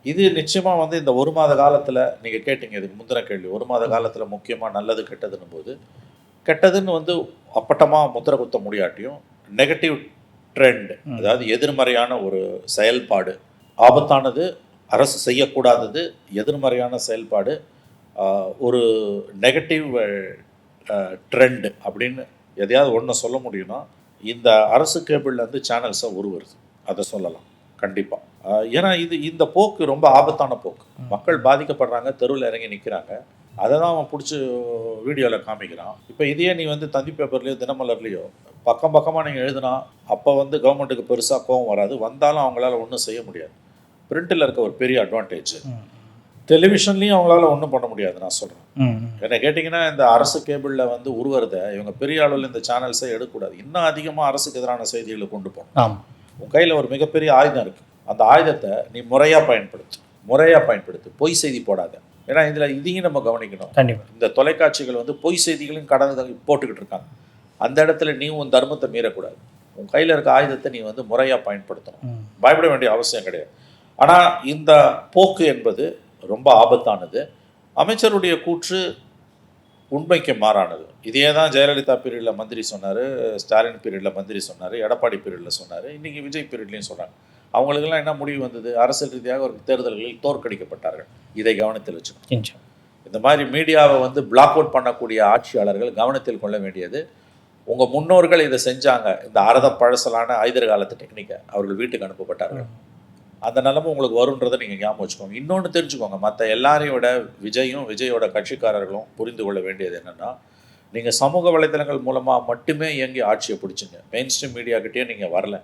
இது நிச்சயமாக வந்து இந்த 1 மாத காலத்தில் நீங்கள் கேட்டீங்க, இதுக்கு முந்தின கேள்வி, 1 மாத காலத்தில் முக்கியமாக நல்லது கெட்டதுன்னும் போது கெட்டதுன்னு வந்து அப்பட்டமாக முத்திர குத்த முடியாட்டியும் நெகட்டிவ் ட்ரெண்ட், அதாவது எதிர்மறையான ஒரு செயல்பாடு, ஆபத்தானது, அரசு செய்யக்கூடாதது, எதிர்மறையான செயல்பாடு, ஒரு நெகட்டிவ் ட்ரெண்ட் அப்படின்னு எதையாவது ஒன்று சொல்ல முடியும்னா இந்த அரசு கேபிளில் வந்து சேனல்ஸை உருவருது, அதை சொல்லலாம் கண்டிப்பாக. ஏன்னா இந்த போக்கு ரொம்ப ஆபத்தான போக்கு. மக்கள் பாதிக்கப்படுறாங்க, தெருவில் இறங்கி நிற்கிறாங்க, அதை தான் அவன் பிடிச்சி வீடியோவில் காமிக்கிறான். இப்போ இதையே நீ வந்து தந்தி பேப்பர்லேயோ தினமலர்லேயோ பக்கமாக நீங்கள் எழுதுனா அப்போ வந்து கவர்மெண்ட்டுக்கு பெருசாக கோவம் வராது, வந்தாலும் அவங்களால ஒன்றும் செய்ய முடியாது. பிரிண்டில் இருக்க ஒரு பெரிய அட்வான்டேஜ். டெலிவிஷன்லேயும் அவங்களால ஒன்றும் பண்ண முடியாது. நான் சொல்கிறேன், என்ன கேட்டிங்கன்னா இந்த அரசு கேபிளில் வந்து உருவறதை இவங்க பெரிய அளவில் இந்த சேனல்ஸை எடுக்கக்கூடாது. இன்னும் அதிகமாக அரசுக்கு எதிரான செய்திகளை கொண்டு போகணும். உன் கையில் ஒரு மிகப்பெரிய ஆயுதம் இருக்குது, அந்த ஆயுதத்தை நீ முறையாக பயன்படுத்து, பொய் செய்தி போடாத. ஏன்னா இதையும் நம்ம கவனிக்கணும். இந்த தொலைக்காட்சிகள் வந்து பொய் செய்திகளையும் கடந்து போட்டுக்கிட்டு இருக்காங்க. அந்த இடத்துல நீ உன் தர்மத்தை மீறக்கூடாது. உன் கையில் இருக்க ஆயுதத்தை நீ வந்து முறையாக பயன்படுத்தணும். பயப்பட வேண்டிய அவசியம் கிடையாது. ஆனால் இந்த போக்கு என்பது ரொம்ப ஆபத்தானது. அமைச்சருடைய கூற்று உண்மைக்கு மாறானது. இதே தான் ஜெயலலிதா பீரியடில் மந்திரி சொன்னார், ஸ்டாலின் பீரியடில் மந்திரி சொன்னார், எடப்பாடி பீரியடில் சொன்னார், இன்றைக்கி விஜய் பீரியட்லேயும் சொல்கிறாங்க. அவங்களுக்கெல்லாம் என்ன முடிவு வந்தது? அரசியல் ரீதியாக ஒரு தேர்தல்களில் தோற்கடிக்கப்பட்டார்கள். இதை கவனத்தில் வச்சுக்கணும். இந்த மாதிரி மீடியாவை வந்து பிளாக் அவுட் பண்ணக்கூடிய ஆட்சியாளர்கள் கவனத்தில் கொள்ள வேண்டியது, உங்கள் முன்னோர்கள் இதை செஞ்சாங்க, இந்த அறத பழசலான ஐதர் டெக்னிக்கை அவர்கள் வீட்டுக்கு அனுப்பப்பட்டார்கள். அந்த நிலைமை உங்களுக்கு வருன்றதை நீங்கள் ஞாபகம் வச்சுக்கோங்க. இன்னொன்று தெரிஞ்சுக்கோங்க, மற்ற எல்லாரையும் விட விஜயும் விஜயோட கட்சிக்காரர்களும் புரிந்து கொள்ள வேண்டியது என்னென்னா, நீங்கள் சமூக வலைதளங்கள் மூலமாக மட்டுமே இயங்கி ஆட்சியை பிடிச்சிங்க. மெயின் ஸ்ட்ரீம் மீடியாக்கிட்டே நீங்கள் வரல.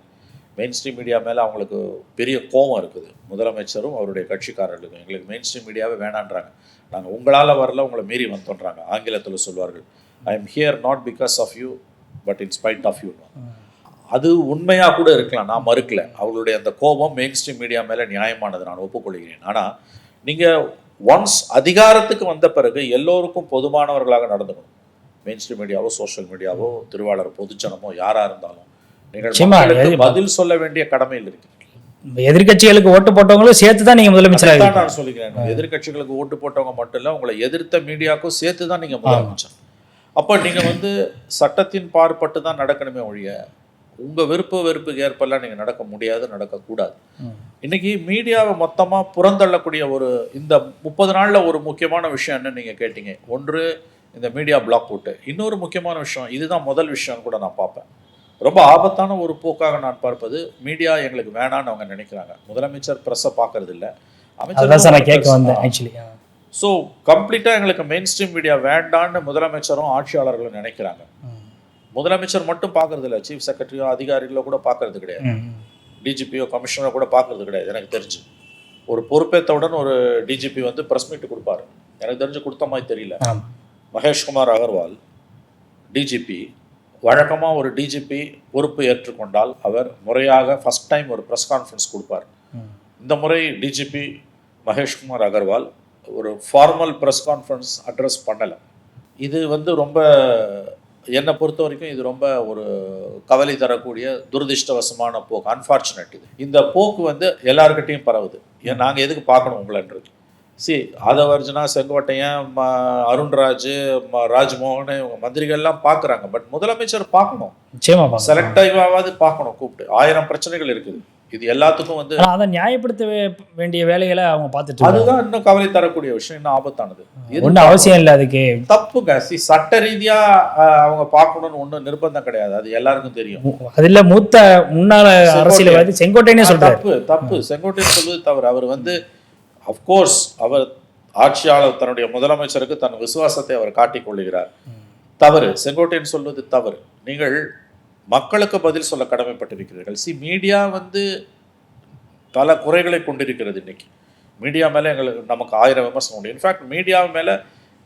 மெயின் ஸ்ட்ரீம் மீடியா மேலே அவங்களுக்கு பெரிய கோபம் இருக்குது, முதலமைச்சரும் அவருடைய கட்சிக்காரர்களுக்கும். எங்களுக்கு மெயின் ஸ்ட்ரீம் மீடியாவே வேணான்றாங்க. நாங்கள் உங்களால் வரல, உங்களை மீறி வந்துடுறாங்க. ஆங்கிலத்தில் சொல்வார்கள், I am here not because of you but in spite of you. அது உண்மையாக கூட இருக்கலாம், நான் மறுக்கல. அவங்களுடைய அந்த கோபம் மெயின் ஸ்ட்ரீம் மீடியா மேலே நியாயமானது, நான் ஒப்புக்கொள்கிறேன். ஆனால் நீங்கள் ஒன்ஸ் அதிகாரத்துக்கு வந்த பிறகு எல்லோருக்கும் பொதுமானவர்களாக நடந்துக்கணும். மெயின் ஸ்ட்ரீம் மீடியாவோ சோஷியல் மீடியாவோ திருவாளர் பொதுச்சனமோ யாராக இருந்தாலும் நீங்கள் பதில் சொல்ல வேண்டிய கடமையில் இருக்கு. எதிர்கட்சிகளுக்கு ஓட்டு போட்டவங்களும் சேர்த்து தான் நீங்கள் முதலமைச்சர். நான் சொல்லிக்கிறேன், எதிர்கட்சிகளுக்கு ஓட்டு போட்டவங்க மட்டும் இல்லை, உங்களை எதிர்த்த மீடியாவுக்கும் சேர்த்து தான் நீங்கள் முதலமைச்சர். அப்போ நீங்கள் வந்து சட்டத்தின் பார்ப்பட்டு தான் நடக்கணுமே ஒழிய உங்கள் வெறுப்புக்கு ஏற்பெல்லாம் நீங்கள் நடக்க முடியாது, நடக்கக்கூடாது. இன்றைக்கி மீடியாவை மொத்தமாக புறந்தள்ளக்கூடிய ஒரு இந்த 30 நாளில் ஒரு முக்கியமான விஷயம் என்னன்னு நீங்கள் கேட்டீங்க. ஒன்று இந்த மீடியா பிளாக் அவுட்டு. இன்னொரு முக்கியமான விஷயம், இதுதான் முதல் விஷயம் கூட நான் பார்ப்பேன். ரொம்ப ஆபத்தான ஒரு போக்காக நான் பார்ப்பது, மீடியா எங்களுக்கு வேணான்னு அவங்க நினைக்கிறாங்க. முதலமைச்சர் ப்ரெஸ்ஸை பார்க்கறது இல்லை, அமைச்சர். ஸோ கம்ப்ளீட்டாக எங்களுக்கு மெயின் ஸ்ட்ரீம் மீடியா வேண்டான்னு முதலமைச்சரும் ஆட்சியாளர்களும் நினைக்கிறாங்க. முதலமைச்சர் மட்டும் பார்க்கறது இல்லை, சீஃப் செக்ரட்டரியோ அதிகாரிகளோ கூட பார்க்கறது கிடையாது, டிஜிபியோ கமிஷனரோ கூட பார்க்கறது கிடையாது. எனக்கு தெரிஞ்சு ஒரு பொறுப்பேற்றவுடன் ஒரு டிஜிபி வந்து ப்ரெஸ் மீட் கொடுப்பாரு, எனக்கு தெரிஞ்சு கொடுத்த மாதிரி தெரியல. மகேஷ்குமார் அகர்வால் டிஜிபி, வழக்கமாக ஒரு டிஜிபி பொறுப்பு ஏற்றுக்கொண்டால் அவர் முறையாக ஃபஸ்ட் டைம் ஒரு ப்ரெஸ் கான்ஃபரன்ஸ் கொடுப்பார். இந்த முறை டிஜிபி மகேஷ்குமார் அகர்வால் ஒரு ஃபார்மல் ப்ரெஸ் கான்ஃபரன்ஸ் அட்ரஸ் பண்ணலை. இது வந்து ரொம்ப, என்னை பொறுத்த வரைக்கும் இது ரொம்ப ஒரு கவலை தரக்கூடிய துரதிருஷ்டவசமான போக்கு, அன்ஃபார்ச்சுனேட். இது இந்த போக்கு வந்து எல்லாருக்கிட்டையும் பரவுது. ஏன் நாங்கள் எதுக்கு பார்க்கணும் உங்களன்றது? ஆதவர்ஜுனா, செங்கோட்டையன், அருண்ராஜ், ராஜ்மோகன், இவங்க மந்திரிகள்லாம் பார்க்குறாங்க. பட் முதலமைச்சர் பார்க்கணும், செலக்டிவாவது பார்க்கணும். கூப்பிட்டு 1000 பிரச்சனைகள் இருக்குது, இது எல்லாத்துக்கும் வந்து அதை நியாயப்படுத்த வேண்டிய வேலைகளை அவங்க பார்த்துட்டு, அதுதான் இன்னும் கவலை தரக்கூடிய விஷயம், இன்னும் ஆபத்தானது. ஒன்றும் அவசியம் இல்லை, அதுக்கு தப்புங்க. சட்ட ரீதியா அவங்க பார்க்கணும்னு ஒன்றும் நிர்பந்தம் கிடையாது, அது எல்லாருக்கும் தெரியும். அதுல மூத்த முன்னாள் அரசியல்வாதி செங்கோட்டையனே சொல்றாரு, தப்பு செங்கோட்டையன் சொல்வது தவறு. அவர் வந்து அஃப்கோர்ஸ் அவர் ஆட்சியாளர் தன்னுடைய முதலமைச்சருக்கு தன் விசுவாசத்தை அவர் காட்டிக் கொள்ளுகிறார், தவறு. செங்கோட்டையன் சொல்வது தவறு. நீங்கள் மக்களுக்கு பதில் சொல்ல கடமைப்பட்டிருக்கிறீர்கள். மீடியா வந்து பல குறைகளை கொண்டிருக்கிறது. இன்னைக்கு மீடியா மேலே நமக்கு 1000 விமர்சனம் உண்டு. இன்ஃபேக்ட் மீடியா மேலே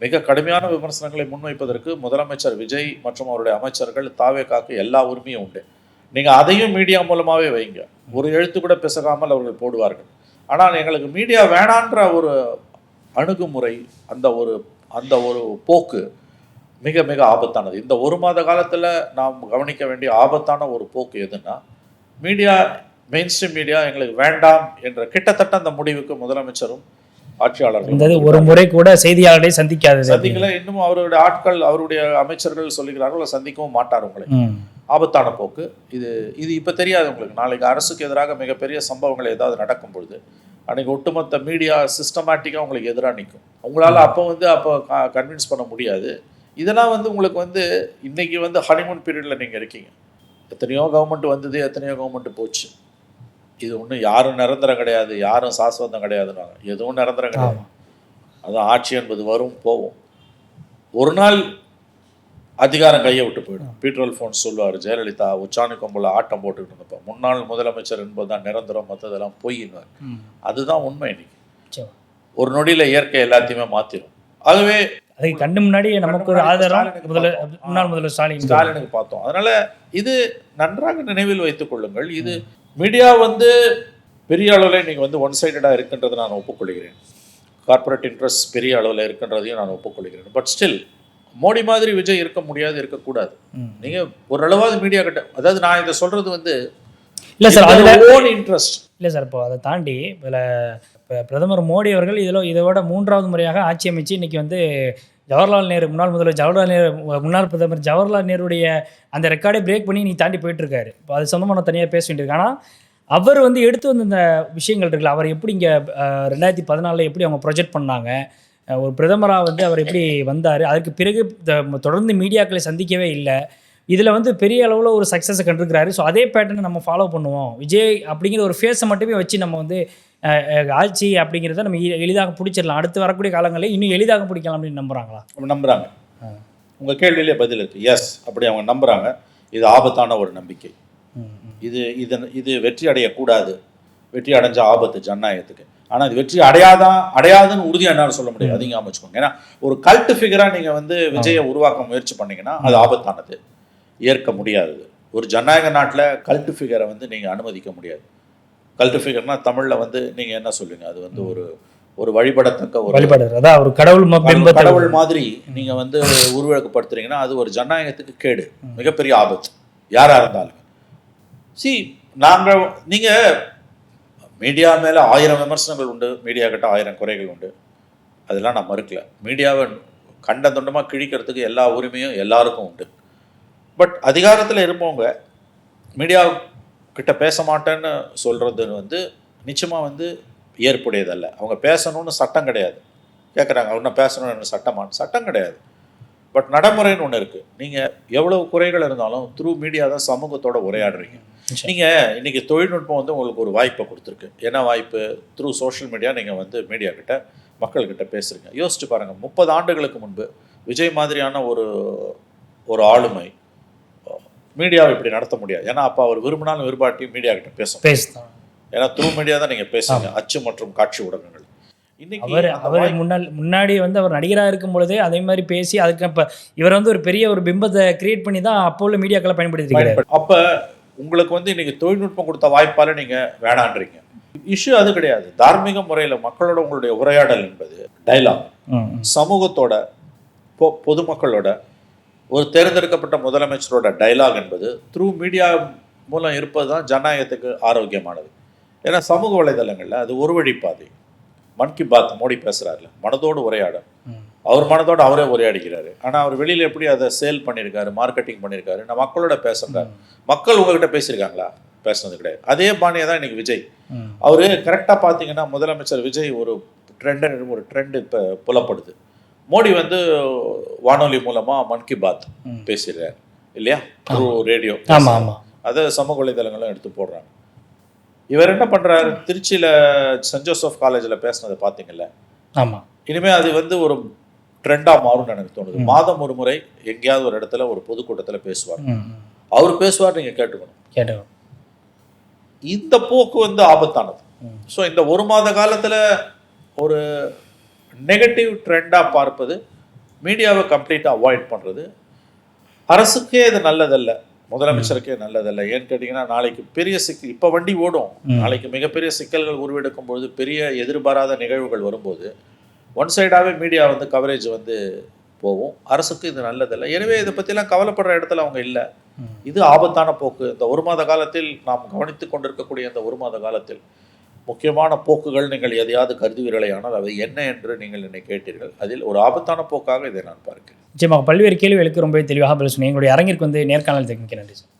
மிக கடுமையான விமர்சனங்களை முன்வைப்பதற்கு முதலமைச்சர் விஜய் மற்றும் அவருடைய அமைச்சர்கள் தாவேகாக்கு எல்லா உரிமையும் உண்டு. நீங்கள் அதையும் மீடியா மூலமாகவே வைங்க, ஒரு எழுத்து கூட பிசகாமல் அவர்கள் போடுவார்கள். ஆனால் எங்களுக்கு மீடியா வேணான்ற ஒரு அணுகுமுறை, அந்த ஒரு போக்கு மிக மிக ஆபத்தானது. இந்த 1 மாத காலத்தில் நாம் கவனிக்க வேண்டிய ஆபத்தான ஒரு போக்கு எதுன்னா, மீடியா மெயின் ஸ்ட்ரீம் மீடியா எங்களுக்கு வேண்டாம் என்ற கிட்டத்தட்ட அந்த முடிவுக்கு முதலமைச்சரும் ஆட்சியாளர்கள் ஒரு முறை கூட செய்தியாளரை சந்திக்கல. இன்னும் அவருடைய ஆட்கள், அவருடைய அமைச்சர்கள் சொல்லுகிறார்கள், சந்திக்கவும் மாட்டார் உங்களை. ஆபத்தான போக்கு இது. இப்போ தெரியாது உங்களுக்கு, நாளைக்கு அரசுக்கு எதிராக மிகப்பெரிய சம்பவங்கள் ஏதாவது நடக்கும் பொழுது அன்றைக்கி ஒட்டுமொத்த மீடியா சிஸ்டமேட்டிக்காக உங்களுக்கு எதிராக நிற்கும். உங்களால் அப்போ கன்வின்ஸ் பண்ண முடியாது. இதெல்லாம் வந்து உங்களுக்கு வந்து இன்றைக்கி வந்து ஹனிமூன் பீரியடில் நீங்கள் இருக்கீங்க. எத்தனையோ கவர்மெண்ட் வந்தது, எத்தனையோ கவர்மெண்ட் போச்சு. இது ஒன்றும் யாரும் நிரந்தரம் கிடையாது, யாரும் சாஸ்வதம் கிடையாதுன்னாங்க. எதுவும் நிரந்தரம் கிடையாது. அதுதான் ஆட்சி என்பது வரும் போகும். ஒரு நாள் அதிகாரம் கையை விட்டு போயிடும். பீட்ரோல் ஃபோன் சொல்லுவார், ஜெயலலிதா உச்சாணி கொம்பில் ஆட்டம் போட்டுக்கிட்டு இருந்தப்போ முன்னாள் முதலமைச்சர் என்பது தான் நிரந்தரம், மற்றதெல்லாம் பொய்யின்வார். அதுதான் உண்மை. இன்னைக்கு ஒரு நொடியில் இயற்கை எல்லாத்தையுமே மாற்றிடும். ஆகவே அதுக்கு கண்ணு முன்னாடி நமக்கு ஒரு ஆதாரம் முன்னாள் முதல்வர் ஸ்டாலினுக்கு பார்த்தோம். அதனால இது நன்றாக நினைவில் வைத்துக் கொள்ளுங்கள். இது மீடியா வந்து பெரிய அளவில் இன்னைக்கு வந்து ஒன் சைடடாக இருக்கின்றதை நான் ஒப்புக்கொள்கிறேன். கார்பரேட் இன்ட்ரெஸ்ட் பெரிய அளவில் இருக்கின்றதையும் நான் ஒப்புக்கொள்கிறேன். பட் ஸ்டில் மோடி மாதிரி விஜய் இருக்க முடியாது, இருக்கக்கூடாது. நீங்கள் ஓரளவாவது மீடியா கிட்ட, அதாவது நான் இதை சொல்கிறது வந்து இல்லை சார், அதில் ஓன் இன்ட்ரெஸ்ட் இல்லை சார். இப்போ அதை தாண்டி இதில் பிரதமர் மோடி அவர்கள் இதோட 3வது முறையாக ஆட்சி அமைச்சு இன்றைக்கி வந்து ஜவஹர்லால் நேரு முன்னாள் முதல்வர் ஜவஹர்லால் நேரு முன்னாள் பிரதமர் ஜவஹர்லால் நேருடைய அந்த ரெக்கார்டை பிரேக் பண்ணி நீ தாண்டி போயிட்டுருக்காரு. இப்போ அது சொந்தமாக தனியாக பேச வேண்டியிருக்கு. ஆனால் அவர் வந்து எடுத்து வந்த இந்த விஷயங்கள் இருக்குல்ல, அவர் எப்படி இங்கே 2014 எப்படி அவங்க ப்ரொஜெக்ட் பண்ணாங்க, ஒரு பிரதமராக வந்து அவர் எப்படி வந்தார், அதுக்கு பிறகு தொடர்ந்து மீடியாக்களை சந்திக்கவே இல்லை. இதில் வந்து பெரிய அளவில் ஒரு சக்ஸஸை கண்டிருக்கிறாரு. ஸோ அதே பேட்டர்னை நம்ம ஃபாலோ பண்ணுவோம். விஜய் அப்படிங்கிற ஒரு ஃபேஸை மட்டுமே வச்சு நம்ம வந்து ஆட்சி அப்படிங்கிறத நம்ம எளிதாக பிடிச்சிடலாம், அடுத்து வரக்கூடிய காலங்களில் இன்னும் எளிதாக பிடிக்கலாம் அப்படின்னு நம்புகிறாங்களா? நம்புகிறாங்க. உங்கள் கேள்வியிலே பதில் இருக்குது. எஸ், அப்படி அவங்க நம்புகிறாங்க. இது ஆபத்தான ஒரு நம்பிக்கை. இது வெற்றி அடையக்கூடாது. வெற்றி அடைஞ்ச ஆபத்து ஜனநாயகத்துக்கு. ஆனால் இது வெற்றி அடையாதுன்னு உறுதியாக என்னால் சொல்ல முடியாது. அதிகம் அமைச்சுக்கோங்க. ஏன்னா ஒரு கல்ட்டு ஃபிகராக நீங்கள் வந்து விஜயை உருவாக்க முயற்சி பண்ணிங்கன்னா அது ஆபத்தானது, ஏற்க முடியாதது. ஒரு ஜனநாயக நாட்டில் கல்ட்டு ஃபிகரை வந்து நீங்கள் அனுமதிக்க முடியாது. கல்ட்டு ஃபிகர்னா தமிழில் வந்து நீங்கள் என்ன சொல்லுவீங்க? அது வந்து ஒரு வழிபடத்தக்க ஒரு கடவுள் மாதிரி நீங்கள் வந்து உருவகப்படுத்துறீங்கன்னா அது ஒரு ஜனநாயகத்துக்கு கேடு, மிகப்பெரிய ஆபத்து யாராக இருந்தாலும். நீங்கள் மீடியா மேலே 1000 விமர்சனங்கள் உண்டு, மீடியா கிட்ட 1000 குறைகள் உண்டு, அதெல்லாம் நான் மறுக்கல. மீடியாவை கண்டதுண்டமாக கிழிக்கிறதுக்கு எல்லா உரிமையும் எல்லாருக்கும் உண்டு. பட் அதிகாரத்தில் இருப்பவங்க மீடியா கிட்ட பேச மாட்டேன்னு சொல்கிறது வந்து நிச்சயமாக வந்து ஏற்புடையதல்ல. அவங்க பேசணும்னு சட்டம் கிடையாது. கேட்குறாங்க, அவங்க பேசணும்னு சட்டம் கிடையாது. பட் நடைமுறைன்னு ஒன்று இருக்குது. நீங்கள் எவ்வளவு குறைகள் இருந்தாலும் த்ரூ மீடியா தான் சமூகத்தோட உரையாடுறீங்க. நீங்கள் இன்றைக்கி தொழில்நுட்பம் வந்து உங்களுக்கு ஒரு வாய்ப்பை கொடுத்துருக்கு. என்ன வாய்ப்பு? த்ரூ சோஷியல் மீடியா நீங்கள் வந்து மீடியா கிட்ட மக்கள்கிட்ட பேசுகிறீங்க. யோசிச்சு பாருங்கள், 30 ஆண்டுகளுக்கு முன்பு விஜய் மாதிரியான ஒரு ஆளுமை மீடியாவை இப்படி நடத்த முடியாது. ஏன்னா அப்போ அவர் விரும்பினாலும் விரும்பாட்டியும் மீடியா கிட்ட பேசணும். ஏன்னா த்ரூ மீடியா தான் நீங்கள் பேசுங்க, அச்சு மற்றும் காட்சி ஊடகங்கள். அவர் முன்னாடி வந்து அவர் நடிகராக இருக்கும் பொழுதே அதே மாதிரி பேசி அதுக்கு இப்போ இவர் வந்து ஒரு பெரிய ஒரு பிம்பத்தை கிரியேட் பண்ணி தான் அப்போ உள்ள மீடியாக்களை பயன்படுத்திருக்காரு. அப்போ உங்களுக்கு வந்து இன்னைக்கு தொழில்நுட்பம் கொடுத்த வாய்ப்பால் நீங்கள் வேணான்றீங்க. இஷ்யூ அது கிடையாது. தார்மீக முறையில் மக்களோட உங்களுடைய உரையாடல் என்பது டைலாக், சமூகத்தோட பொதுமக்களோட ஒரு தேர்ந்தெடுக்கப்பட்ட முதலமைச்சரோட டைலாக் என்பது த்ரூ மீடியா மூலம் இருப்பது தான் ஜனநாயகத்துக்கு ஆரோக்கியமானது. ஏன்னா சமூக வலைதளங்களில் அது ஒரு வழிப்பாதை. மன் கி பாத் மோடி பேசுகிறாருல, மனதோடு உரையாட, அவர் மனதோடு அவரே உரையாடுகிறாரு. ஆனால் அவர் வெளியில் எப்படி அதை சேல் பண்ணியிருக்காரு, மார்க்கெட்டிங் பண்ணியிருக்காரு, நான் மக்களோட பேசுகிறார். மக்கள் உங்ககிட்ட பேசியிருக்காங்களா? பேசுனது கிடையாது. அதே பாணியை தான் இன்னைக்கு விஜய். அவர் கரெக்டாக பார்த்தீங்கன்னா முதலமைச்சர் விஜய் ஒரு ட்ரெண்டு இப்போ புலப்படுது. மோடி வந்து வானொலி மூலமாக மன் கி பாத் பேசிடுறாரு இல்லையா, த்ரூ ரேடியோ. அதை சமூக வலைதளங்களும் எடுத்து போடுறாங்க. இவர் என்ன பண்ணுறாரு? திருச்சியில் சென்ட் ஜோசப் காலேஜில் பேசினதை பார்த்தீங்கல்ல. ஆமாம். இனிமேல் அது வந்து ஒரு ட்ரெண்டாக மாறும்னு எனக்கு தோணுது. மாதம் ஒரு முறை எங்கேயாவது ஒரு இடத்துல ஒரு பொதுக்கூட்டத்தில் பேசுவார். அவர் பேசுவார், நீங்கள் கேட்டுக்கணும். இந்த போக்கு வந்து ஆபத்தானது. ஸோ இந்த ஒரு மாத காலத்தில் ஒரு நெகட்டிவ் ட்ரெண்டாக பார்ப்பது, மீடியாவை கம்ப்ளீட்டாக அவாய்ட் பண்ணுறது அரசுக்கே இது நல்லதல்ல, முதலமைச்சருக்கே நல்லதல்ல. ஏன்னு கேட்டிங்கன்னா நாளைக்கு பெரிய சிக்கல், இப்போ வண்டி ஓடும், நாளைக்கு மிகப்பெரிய சிக்கல்கள் உருவெடுக்கும் பொழுது, பெரிய எதிர்பாராத நிகழ்வுகள் வரும்போது ஒன் சைடாகவே மீடியா வந்து கவரேஜ் வந்து போகும். அரசுக்கு இது நல்லதில்லை. எனவே இதை பற்றிலாம் கவலைப்படுற இடத்துல அவங்க இல்லை. இது ஆபத்தான போக்கு. இந்த ஒரு மாத காலத்தில் நாம் கவனித்து கொண்டிருக்கக்கூடிய இந்த ஒரு மாத காலத்தில் முக்கியமான போக்குகள் நீங்கள் எதையாவது கருதுவீர்களே, ஆனால் அவை என்ன என்று நீங்கள் என்னை கேட்டீர்கள். அதில் ஒரு ஆபத்தான போக்காக இதை நான் பார்க்கிறேன். நிச்சயமாக பல்வேறு கேள்விகளுக்கு ரொம்பவே தெளிவாக பதில் சொன்னீங்க. எங்களுடைய அரங்கிற்கு வந்து நேர்காணல் தெரிவிக்க நன்றி சார்.